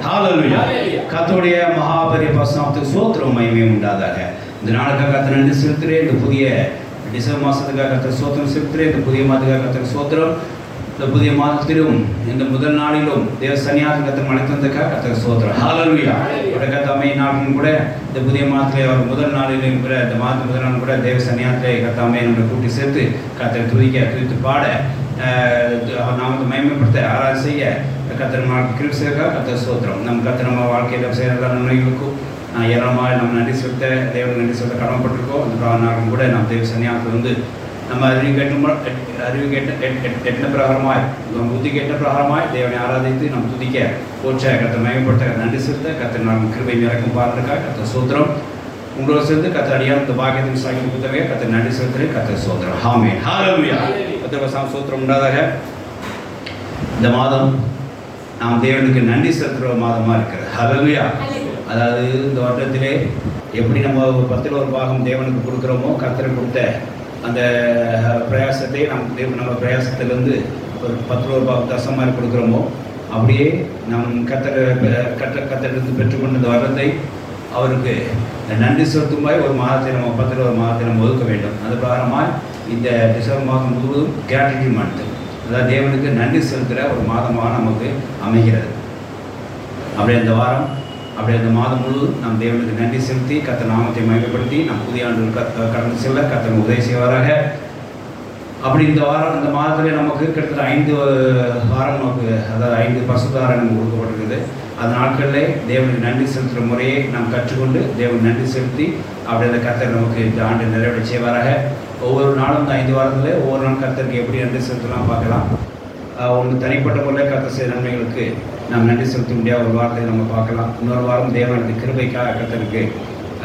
ஹalleluya. கர்த்தருடைய மகாபெரிய பரிசுத்தத்துக்கு ஸ்தோத்திரம் மகிமை உண்டாதாக. இந்த நாளுக்காக கர்த்தர் நன்றி செலுத்துகிறேன். இந்த புதிய டிசம்பர் மாதத்துக்காக கர்த்தர் ஸ்தோத்திரம் செலுத்துகிறேன். இந்த புதிய மாதத்துக்காக கர்த்தர் ஸ்தோத்திரம். இந்த புதிய மாதத்திலும் இந்த முதல் நாளிலும் தேவ சன்னியாசம் கர்த்தர் மனைத்ததுக்காக கர்த்தர் ஸ்தோத்திரம். ஹalleluya. கர்த்தாமே நாளும் கூட இந்த புதிய மாதத்திலே ஒரு முதல் நாளிலும் கூட இந்த மாதத்து முதல் நாள் கூட தேவ சன்னியாசத்தை கர்த்தாமே நம்மளை கூட்டி சேர்த்து கர்த்தர் துதித்து பாட நாமத்தை மகிமைப்படுத்த ஆராய்ச்சி செய்ய கர்த்தர் நாளுக்கு கிருபை செய்ய கர்த்தர் ஸ்தோத்திரம். நம்ம கர்த்தர் நம்ம வாழ்க்கையில் செய்கிற நன்மைகளுக்கும் ஏராளமாக நம்ம நன்றி செலுத்த தேவன் நன்றி செலுத்த கடமைப்பட்டிருக்கோம். அந்த நாளும் கூட நம்ம தேவ சன்னியாசத்தில் வந்து நம்ம அறிவு கேட்ட பிரகாரமாய் நம்ம புத்தி கேட்ட பிரகாரமாய் தேவனை ஆராதித்து நம்ம துதிக்க போற்ற கர்த்தர் மகிமைப்படுத்த நன்றி செலுத்த கர்த்தர் நாம் கிருபை இறக்கும் பாருக்கா கர்த்தர் ஸ்தோத்திரம். உங்களோட சேர்ந்து கர்த்தர் அடியான் இந்த பாக்கியத்தின் சாகியம் புத்தகமே கர்த்தர் நன்றி செலுத்துகிறேன். கர்த்தர் ஸ்தோத்திரம். ஆமென். ஹalleluya. கர்த்தர் ஸ்தோத்திரம் உண்டாதாக. இந்த மாதம் நாம் தேவனுக்கு நன்றி செலுத்துகிற மாதமாக இருக்கிறது. ஹalleluya. அதாவது இந்த வருடத்திலே எப்படி நம்ம 10ல் 1 பாகம் தேவனுக்கு கொடுக்குறோமோ கர்த்தர் கொடுத்த அந்த பிரயாசத்தை நம்ம பிரயாசத்திலிருந்து ஒரு 10ல் 1 பாகம் தசமாக கொடுக்குறோமோ அப்படியே நம் கர்த்தரிலிருந்து பெற்றுக்கொண்ட இந்த வருடத்தை அவருக்கு நன்றி செலுத்துமாய் ஒரு மாதத்தை நம்ம 10ல் 1 மாதத்தை நம்ம ஒதுக்க வேண்டும். அது பிரகாரமாக இந்த டிசம்பர் மாதம் முழுவதும் கிராட்டிடியூட் மந்த், அதாவது தேவனுக்கு நன்றி செலுத்துகிற ஒரு மாதமாக நமக்கு அமைகிறது. அப்படியே இந்த வாரம் அப்படியே அந்த மாதம் முழுவதும் நம் தேவனுக்கு நன்றி செலுத்தி கர்த்தர் நாமத்தை மகிமைப்படுத்தி நம் புதிய ஆண்டு கடந்து செல்ல கர்த்தர் உதவி செய்வாராக. அப்படி இந்த வாரம் இந்த மாதத்தில் நமக்கு கிட்டத்தட்ட 5 வாரம் நமக்கு அதாவது 5 பசுதாரம் நமக்கு கொடுக்கப்பட்டிருக்குது. அந்த நாட்களில் தேவனுக்கு நன்றி செலுத்துகிற முறையை நாம் கற்றுக்கொண்டு தேவனுக்கு நன்றி செலுத்தி அப்படி அந்த கர்த்தர் நமக்கு இந்த ஆண்டு நிறைவேற்ற செய்வாராக. ஒவ்வொரு நாளும் இந்த 5 வாரத்தில் ஒவ்வொரு நாள் கர்த்தருக்கு எப்படி நன்றி செலுத்தலாம் பார்க்கலாம். ஒன்று தனிப்பட்ட முறையில் கர்த்தர் செய்த நன்மைகளுக்கு நாம் நன்றி செலுத்த முடியாத ஒரு வாரத்தை நம்ம பார்க்கலாம். இன்னொரு வாரம் தேவனுடைய கிருபைக்காக கர்த்தருக்கு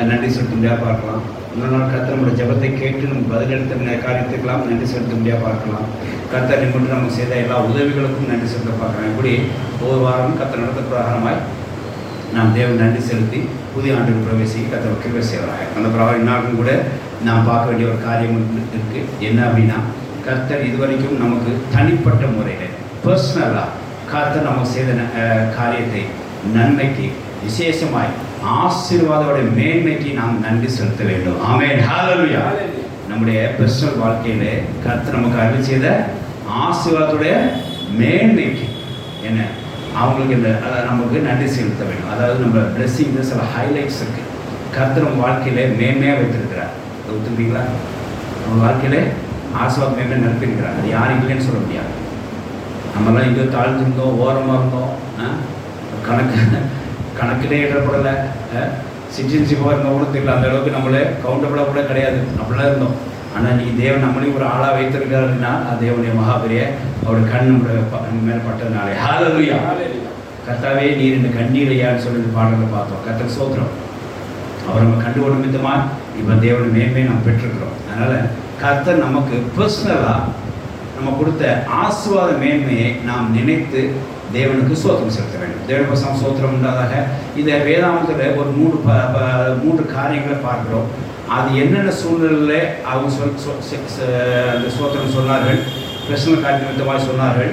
நன்றி செலுத்த முடியாது பார்க்கலாம். இன்னொரு நாள் கர்த்தர் நம்முடைய ஜெபத்தை கேட்டு நம்ம பதிலளித்த காரியத்துக்கெல்லாம் நன்றி செலுத்த முடியாது பார்க்கலாம். கர்த்தர் கொண்டு நமக்கு செய்த எல்லா உதவிகளுக்கும் நன்றி செலுத்த பார்க்கலாம். இப்படி ஒவ்வொரு வாரமும் கர்த்தர் நடத்த பிரகாரமாய் நாம் தேவன் நன்றி செலுத்தி புதிய ஆண்டுக்கு பிரவேசிக்க கர்த்தர் கிருபை செய்வாங்க. அந்த பிரகாரம் இன்னாலும் கூட நாம் பார்க்க வேண்டிய ஒரு காரியம் இருக்குது. என்ன அப்படின்னா, கர்த்தர் இதுவரைக்கும் நமக்கு தனிப்பட்ட முறையில் பர்சனலாக கர்த்தர் நமக்கு செய்த காரியத்தை நன்மைக்கு விசேஷமாய் ஆசீர்வாதோட மேன்மைக்கு நாம் நன்றி செலுத்த வேண்டும். ஆமென். ஹalleluya. நம்முடைய பர்சனல் வாழ்க்கையிலே கர்த்தர் நமக்கு அருள் செய்த ஆசீர்வாதத்துடைய மேன்மைக்கு என்ன அவங்களுக்கு இந்த நமக்கு நன்றி செலுத்த வேண்டும். அதாவது நம்ம பிளெஸிங் சில ஹைலைட்ஸ் இருக்குது. கர்த்தர் நம்ம வாழ்க்கையில மேன்மையாக வைத்திருக்கிறார். ஒத்துக்கிறீங்களா? நம்ம வாழ்க்கையில ஆசீர்வாதம் மேன்மையாக நிரப்பியிருக்கிறார். அது யாரும் இல்லைன்னு சொல்ல முடியாது. நம்மளாம் எங்கேயோ தாழ்ந்துருந்தோம், ஓரமாக இருந்தோம், கணக்கிலே இடப்படலை, சிட்டிசன்ஷிப்பாக இருந்தோம் கூட தெரியல, அந்த அளவுக்கு நம்மளே கவுண்டபிளாக கூட கிடையாது, அப்படிலாம் இருந்தோம். ஆனால் இன்றைக்கி தேவன் நம்மளையும் ஒரு ஆளாக வைத்திருக்காருன்னா அது தேவனுடைய மகாபெரிய அவருடைய கண் நம்மளுடைய மேலே பட்டதுனாலே. ஹalleluya. கர்த்தாவே நீர் இந்த கண்ணீரையான்னு சொல்லி பாடலை பார்த்தோம். கர்த்தர் ஸ்தோத்திரம். அவர் நம்ம கண்டுகொள்ளும் விதமாக இப்போ தேவனுடைய மேன்மையை நாம் பெற்றிருக்கிறோம். அதனால் கர்த்தர் நமக்கு பர்சனலாக நம்ம கொடுத்த ஆசீர்வாத மேன்மையை நாம் நினைத்து தேவனுக்கு ஸ்தோத்திரம் செலுத்த வேண்டும். தேவனுக்கு ஸ்தோத்திரம் உண்டாதாக. இந்த வேதாந்தத்தில் ஒரு 3 காரியங்களை பார்க்கிறோம். அது என்னென்ன சூழ்நிலையில் அவங்க அந்த ஸ்தோத்திரம் சொன்னார்கள், பிரச்சனை காரியமாக சொன்னார்கள்,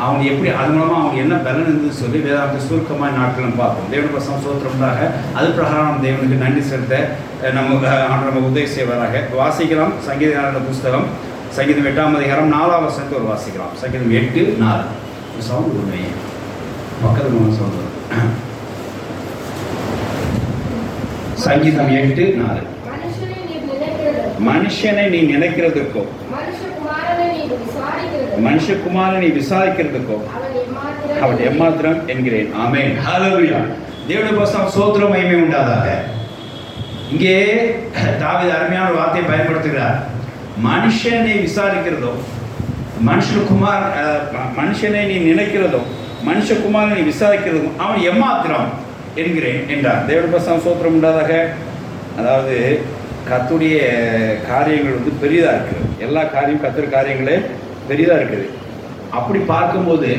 அவங்க எப்படி அது மூலமாக அவங்க என்ன பலன் இருந்தது சொல்லி வேதாந்த சுருக்கமாக நாட்களும் பார்ப்போம். தேவனுக்கு ஸ்தோத்திரம் உண்டாக. அது பிரகாரம் நம்ம நன்றி செலுத்த நம்ம உதவி செய்வதாக. வாசிக்கலாம். சங்கீத புஸ்தகம் சங்கீதம் 8ஆம் அதிகாரம் 4ஆம் வசனத்தை ஒரு வாசிக்கலாம். சங்கீதம் 8:4. சவுண்ட் உண்மையே பக்கத்தில் சவுண்ட் வரும். சங்கீதம் 8:4. மனுஷனை நீ நினைக்கிறதுக்கோ மனுஷகுமாரனை விசாரிக்கிறதுக்கோ அவன் எம்மாத்திரம் என்கிறேன். ஆமென். ஹalleluya. தேவனுடைய ஸ்தோத்திரம் மகிமை உண்டாதாக. இங்கே தாவீது அருமையான வார்த்தையை பயன்படுத்துகிறார். மனுஷனை விசாரிக்கிறதோ மனுஷனை நீ நினைக்கிறதோ மனுஷகுமாரனை நீ விசாரிக்கிறதும் அவன் எம்மாத்திரம் என்கிறேன் என்றார். தேவனுடைய ஸ்தோத்திரம் உண்டாதாக. அதாவது கர்த்தருடைய காரியங்கள் வந்து பெரியதாக இருக்குது. எல்லா காரியம் கர்த்தர் காரியங்களே பெரியதாக இருக்குது. அப்படி பார்க்கும்போது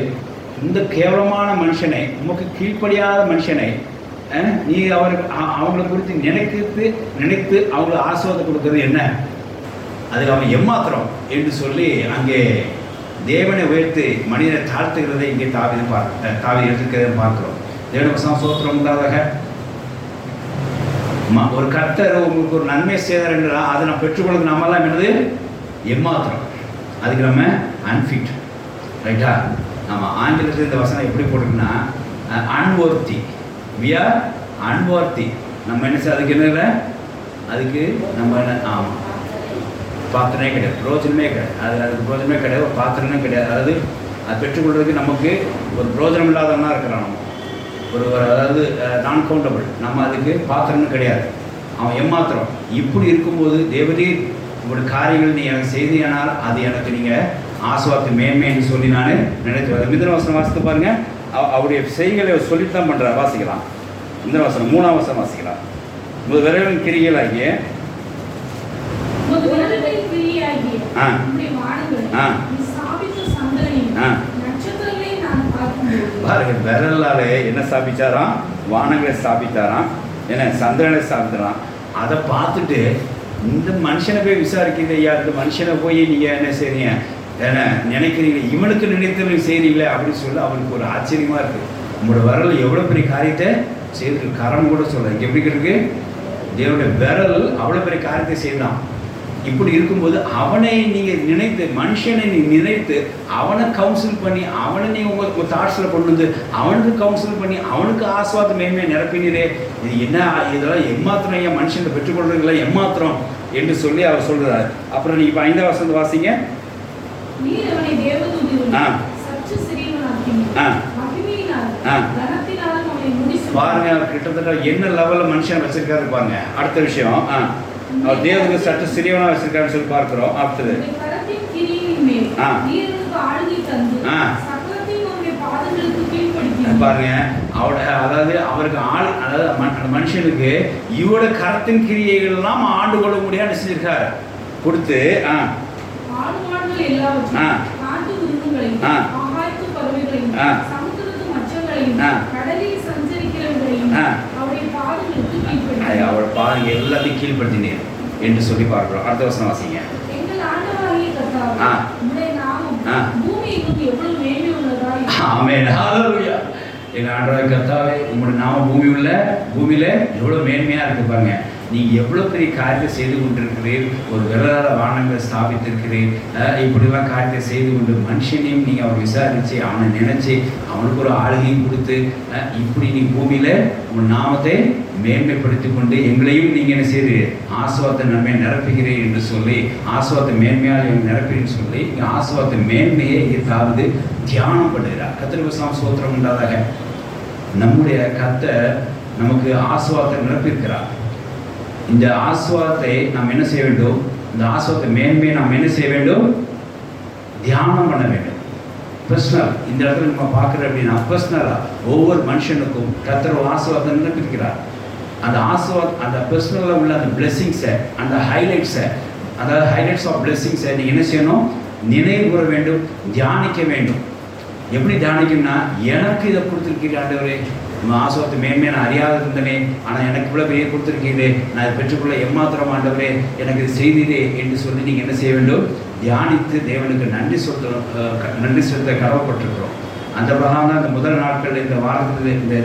இந்த கேவலமான மனுஷனை, உமக்கு கீழ்ப்படியாத மனுஷனை நீ அவங்களை குறித்து நினைத்து அவங்களை ஆசீர்வாதம் கொடுக்கறது என்ன? அதுக்கு அவன் எம்மாத்திரம் என்று சொல்லி அங்கே தேவனை உயர்த்து மனிதனை தாழ்த்துகிறதை இங்கே தாவீது எடுத்துக்கிறதை பார்க்கிறோம். தேவனுக்கு சோத்திரம் உண்டாதாக. ஒரு கர்த்தர் உங்களுக்கு ஒரு நன்மை செய்தார் என்றால் அதை நம்ம பெற்றுக்கொள்வது நம்மளாம் என்னது எம்மாத்திரம், அதுக்கு நம்ம அன்ஃபிட். ரைட்டா? நம்ம ஆங்கிலத்தில் இந்த வசனம் எப்படி போட்டிருக்குன்னா அன்வொர்த்தி, வி ஆர் அன்வொர்த்தி. நம்ம என்ன செய்ய அதுக்கு என்ன இல்லை, அதுக்கு நம்ம என்ன பாத்திரமே கிடையாது, பிரோஜனமே கிடையாது. அதுக்கு பிரோஜனமே கிடையாது, ஒரு பாத்திரமே கிடையாது. அதாவது அது பெற்றுக்கொள்வதற்கு நமக்கு ஒரு பிரோஜனம் இல்லாதவனா இருக்கிறான். நம்ம அதாவது நான் கவுண்டபிள், நம்ம அதுக்கு பாத்திரம்னு கிடையாது, அவன் எம்மாத்திரம். இப்படி இருக்கும்போது தேவரீர் உங்களுடைய காரியங்கள் நீ எனக்கு செய்தியானால் அது எனக்கு நீங்கள் ஆசுவாத்து மேன்மைன்னு சொல்லி நான் நினைத்து மிதன வசனம் வாசித்து பாருங்க. அவருடைய செய்களை சொல்லிட்டு தான் பண்ணுறார். வாசிக்கலாம் மிதன வசனம் 3ஆம் வசனம் வாசிக்கலாம். விரலின் கிரிகளாகிய பாருங்க, விரலாலே என்ன ஸ்தாபிச்சாராம்? வானங்களை ஸ்தாபித்தாராம், என்ன சந்திரனை ஸ்தாபித்தாராம். அதை பார்த்துட்டு இந்த மனுஷனை போய் விசாரிக்கிறது ஐயா, இந்த மனுஷனை போய் நீங்கள் என்ன செய்றீங்க, என்ன நினைக்கிறீங்க, இவனுக்கு நினைத்தவங்க செய்கிறீங்களே அப்படின்னு சொல்லி அவனுக்கு ஒரு ஆச்சரியமாக இருக்குது. உங்களோட விரல் எவ்வளோ பெரிய காரியத்தை செய்திருக்கு. கரம் கூட சொல்கிறேன் எப்படி இருக்கு, தேவனுடைய விரல் அவ்வளோ பெரிய காரியத்தை செய்தான். இப்படி இருக்கும்போது அவனை நீங்கள் நினைத்து, மனுஷனை நீ நினைத்து அவனை கவுன்சில் பண்ணி, அவனை நீங்கள் உங்கள் தாட்ஸில் கொண்டு வந்து அவனுக்கு கவுன்சில் பண்ணி அவனுக்கு ஆசுவாத மேன்மையை நிரப்பினீரே, இது என்ன, இதெல்லாம் எம்மாத்திரம் ஐயா, மனுஷனை பெற்றுக்கொள்றீங்களா எம்மாத்திரம் என்று சொல்லி அவர் சொல்கிறார். அப்புறம் நீங்கள் இப்போ 5ஆம் வசனம் வாசிங்க. பாருங்க, கிட்டத்தட்ட என்ன லெவலில் மனுஷன் வச்சிருக்காரு பாருங்க. அடுத்த விஷயம், அவர் தேவனுக்கு சற்று சிறியவனா வச்சிருக்காருன்னு சொல்லி பார்க்கிறோம். அடுத்தது பாருங்க, அதாவது அவருக்கு அதாவது மனுஷனுக்கு இவரோட கரத்தின் கிரியைகள் எல்லாம் ஆண்டு கொள்ள முடியாது செஞ்சிருக்காரு கொடுத்து. அவரோட பாதங்கள் எல்லாத்தையும் கீழ்படுத்தினேன் என்று சொல்லி பார்க்கிறோம். அடுத்த வசனம் வாசிங்க. ஆமென், ஹல்லேலூயா. எங்கள் ஆண்டவராகிய கர்த்தாவே, உங்களுடைய நாம பூமியில எவ்வளோ மேன்மையாக இருக்கு பாருங்க. நீங்கள் எவ்வளோ பெரிய காரியத்தை செய்து கொண்டிருக்கிறீர், ஒரு விரலாத வானங்களை ஸ்தாபித்திருக்கிறீர். இப்படிலாம் காரியத்தை செய்து கொண்டு மனுஷனையும் நீங்கள் அவர் விசாரித்து அவனை நினச்சி அவனுக்கு ஒரு ஆளுகையும் கொடுத்து இப்படி நீங்கள் பூமியில் உங்கள் நாமத்தை மேன்மைப்படுத்தி கொண்டு எங்களையும் நீங்கள் என்ன செய்கிறீர், ஆசுவாத்த நன்மையை நிரப்புகிறீர் என்று சொல்லி, ஆசுவாத்த மேன்மையால் நிரப்புகிறேன்னு சொல்லி இங்கே ஆசுவாத்த மேன்மையை ஏதாவது தியானம் பண்ணுகிறார். கர்த்தருக்கு ஸ்தோத்திரம் உண்டாதாக. நம்முடைய கர்த்தர் நமக்கு ஆசுவாத்தை நிரப்பியிருக்கிறார். இந்த ஆசுவாதத்தை நாம் என்ன செய்ய வேண்டும், இந்த ஆசுவாத மேன்மையை நாம் என்ன செய்ய வேண்டும், தியானம் பண்ண வேண்டும். பர்சனல், இந்த இடத்துல நம்ம பார்க்குறோம் அப்படின்னா பர்சனலாக ஒவ்வொரு மனுஷனுக்கும் கர்த்தர் ஆசுவாதத்தை நிரப்பியிருக்கிறார். அந்த அந்த பர்சனலில் உள்ள அந்த பிளெஸ்ஸிங்ஸை, அந்த ஹைலைட்ஸை, அதாவது ஹைலைட்ஸ் ஆஃப் பிளெஸ்ஸிங்ஸை நீங்கள் என்ன செய்யணும், நினைவு கூற வேண்டும், தியானிக்க வேண்டும். எப்படி தியானிக்கணும்னா, எனக்கு இதை கொடுத்துருக்கீங்க ஆண்டவரே, ஆசுவாத்து மேன்மையை நான் அறியாத இருந்தனே, ஆனால் எனக்கு இவ்வளோ பெரிய கொடுத்துருக்கீங்களே, நான் இதை பெற்றுக்கொள்ள எம்மாத்திரம் ஆண்டவரே, எனக்கு இது செய்தீரே என்று சொல்லி நீங்கள் என்ன செய்ய வேண்டும், தியானித்து தேவனுக்கு நன்றி செலுத்த கடவுப்பட்டிருக்கிறோம். அந்த பிரகாரம் தான் இந்த முதல் நாட்கள், இந்த வாரத்தில், இந்த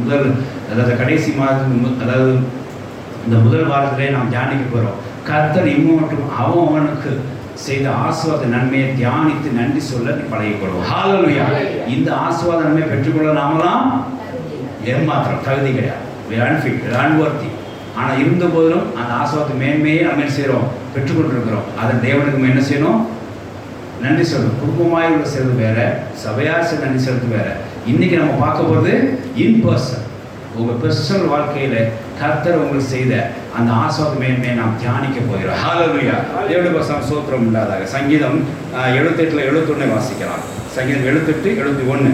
முதல், அதாவது கடைசி மாதத்துக்கு, அதாவது இந்த முதல் வாரத்திலே நாம் தியானிக்க போகிறோம். கர்த்தர் மட்டும் அவனுக்கு செய்த ஆசுவாத நன்மையை தியானித்து நன்றி சொல்ல பழகிக்கொள்வோம். ஹல்லேலூயா. இந்த ஆசுவாத நன்மையை பெற்றுக்கொள்ள நாமலாம் ஏமாத்திரம் தகுதி கிடையாது, அன்ஃபிட், அன்வொர்த்தி. ஆனால் இருந்த போதிலும் அந்த ஆசுவாத மேன்மையை நம்ம என்ன செய்கிறோம், பெற்றுக்கொண்டிருக்கிறோம். அதை தேவனுக்கு என்ன செய்யணும், நன்றி சொல்லணும். குடும்பமாக உள்ள சேர்ந்து வேற, சபையாக நன்றி செலுத்து வேற. இன்னைக்கு நம்ம பார்க்க போகிறது இன் பர்சன். உங்கள் பர்சனல் வாழ்க்கையில் கர்த்தர் உங்களுக்கு செய்த அந்த ஆசுவாத மேன்மையை நாம் தியானிக்க போகிறோம். ஹல்லேலூயா. தேவனுடைய பரிசுத்த ஸ்தோத்திரம் உண்டாதாக. சங்கீதம் 78 71 வாசிக்கலாம். சங்கீதம் 78 71.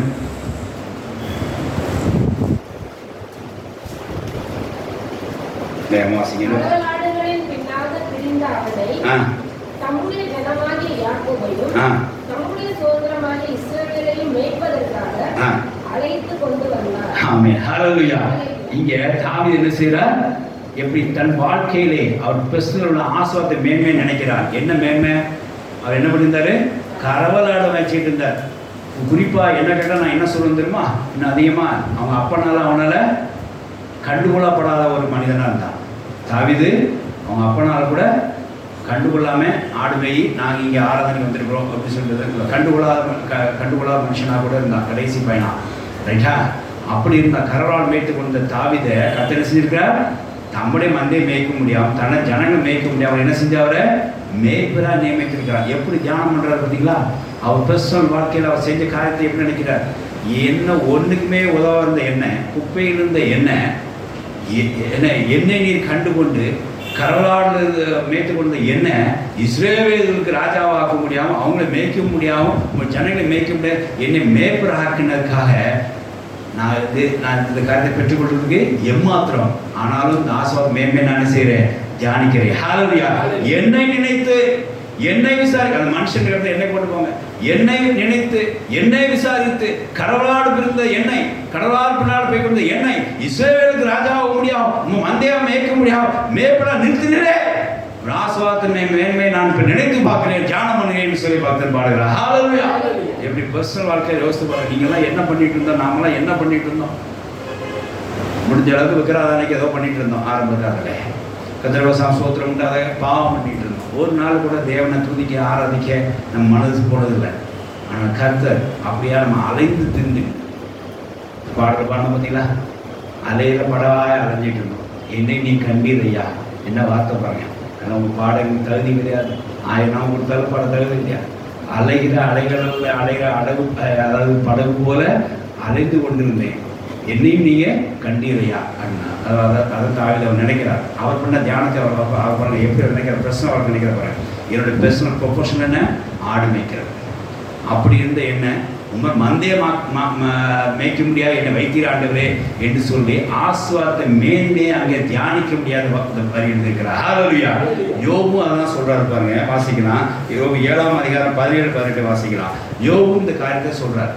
இங்க தாவீது என்ன செய்றார், எப்படி தன் வாழ்க்கையிலே அவர் பர்சனல் உள்ள ஆசுவாத மேன்மையை நினைக்கிறார். என்ன மேன்மை, அவர் என்ன பண்ணியிருந்தாரு, கரவலாட வச்சுட்டு இருந்தார். குறிப்பாக என்ன கேட்டால் நான் என்ன சொல்லுவேன் தெரியுமா, இன்னும் அதிகமாக அவங்க அப்பனால அவனால் கண்டுகொள்ளப்படாத ஒரு மனிதனாக இருந்தான் தாவீது. அவங்க அப்பனால் கூட கண்டுகொள்ளாமல் ஆடு மேய் நாங்கள் இங்கே ஆராதனைக்கு வந்திருக்கிறோம் அப்படின்னு சொல்லிட்டு கண்டுகொள்ளாத மனுஷனாக கூட இருந்தான் கடைசி பையனா, ரைட்டா? அப்படி இருந்தால் கரவால் மேய்த்து கொண்ட தாவீதை கர்த்தர் என்ன செஞ்சிருக்கிறார், தம்முடைய மந்தையை மேய்க்க முடியாமல் தன்னை ஜனங்கள் மேய்க்க முடியாமல் என்ன செஞ்சவரை மேய்ப்பராக நியமித்திருக்கிறார். எப்படி தியானம் பண்ணுறாரு பார்த்தீங்களா? அவர் பர்சனல் வாழ்க்கையில் அவர் செஞ்ச காரியத்தை எப்படி நினைக்கிறார், என்ன ஒன்றுக்குமே உதவ இருந்த எண்ணெய், குப்பையில் இருந்த எண்ணெய் என்னை நீர் கண்டுகொண்டு கரவாடு மேய்த்து கொண்ட எண்ணெய் இஸ்ரவேலுக்கு ராஜாவாக்க முடியாமல் அவங்கள மேய்க்க முடியாமல் உங்கள் ஜனங்களை மேய்க்க முடியாது என்னை மேய்ப்பராக்கினதுக்காக நான் இந்த காரியத்தை பெற்றுக்கொள்றதுக்கு எம்மாத்திரம். ஆனாலும் இந்த ஆசீர்வாதம் மேன்மை நான் செய்கிறேன், தியானிக்கிறேன். ஹல்லேலூயா. என்னை நினைத்து என்னை விசாரிக்க, அந்த மனுஷன் என்னை போட்டு போங்க, என்னை நினைத்து என்னை விசாரித்து கடவுளாடு பிறந்த எண்ணெய், கடவுளாடு பின்னால் போய் கொண்ட எண்ணெய் இஸ்ரவேலுக்கு ராஜாவாக முடியும், மந்தையாக மேய்க்க முடியும், மேய்ப்பெல்லாம் நிறுத்தினே ராசவாத்தினை மேன்மை நான் இப்போ நினைத்து பார்க்கிறேன், தியானம் பண்ணுறேன்னு சொல்லி பார்த்து பாடுகிறேன். ஹல்லேலூயா. எப்படி பர்சனல் வாழ்க்கையை யோசித்து பாருங்க. நீங்கள்லாம் என்ன பண்ணிட்டு இருந்தோம், நாமெல்லாம் என்ன பண்ணிட்டு இருந்தோம்? முடிஞ்ச அளவுக்கு விக்கிராதனைக்கு ஏதோ பண்ணிட்டு இருந்தோம் ஆரம்பத்தில். கத்திரவசாம் சோத்திரம் உண்டாத பாவம் பண்ணிட்டு இருந்தோம். ஒரு நாள் கூட தேவனை துதிக்க ஆராதிக்க நம்ம மனது போனதில்லை. ஆனால் கர்த்தர் அப்படியா நம்ம அலைந்து திருந்து பாடல் பாட பார்த்தீங்களா, அலையில படவாய அலைஞ்சிட்டு இருந்தோம். என்னை நீ கண்டீர் ஐயா, என்ன வார்த்தை பாருங்க. ஆனால் உங்கள் பாடங்களுக்கு தகுதி கிடையாது, 1000 நாள் கொடுத்தாலும் பாட தகுதி கிடையாது. அலைகிற அலைகளில் அலைகிற அதாவது படகு போல அலைந்து கொண்டிருந்தேன், என்னையும் நீங்கள் கண்டீரையா அப்படின்னா அதை தாவித அவர் நினைக்கிறார். அவர் பண்ண தியானத்தை அவர் பண்ண எப்படி நினைக்கிற பிரச்சனை அவர் நினைக்கிற பாருங்க. என்னுடைய பர்சனல் ப்ரொஃபஷன் என்ன, ஆடு மேய்க்கிறது. அப்படி இருந்த என்ன உங்கள் மந்தைய மேய்க்க முடியாது என்னை வைத்தீர் ஆண்டவரே என்று சொல்லி ஆசீர்வாதத்தை மேன்மையை அங்கே தியானிக்க முடியாத பரியிருந்திருக்கிறார். ஹல்லேலூயா. யோபு அதான் சொல்றாரு பாருங்க, வாசிக்கலாம். யோபு 7ஆம் அதிகாரம் 17-18 வாசிக்கலாம். யோபு இந்த காரியத்தை சொல்றார்.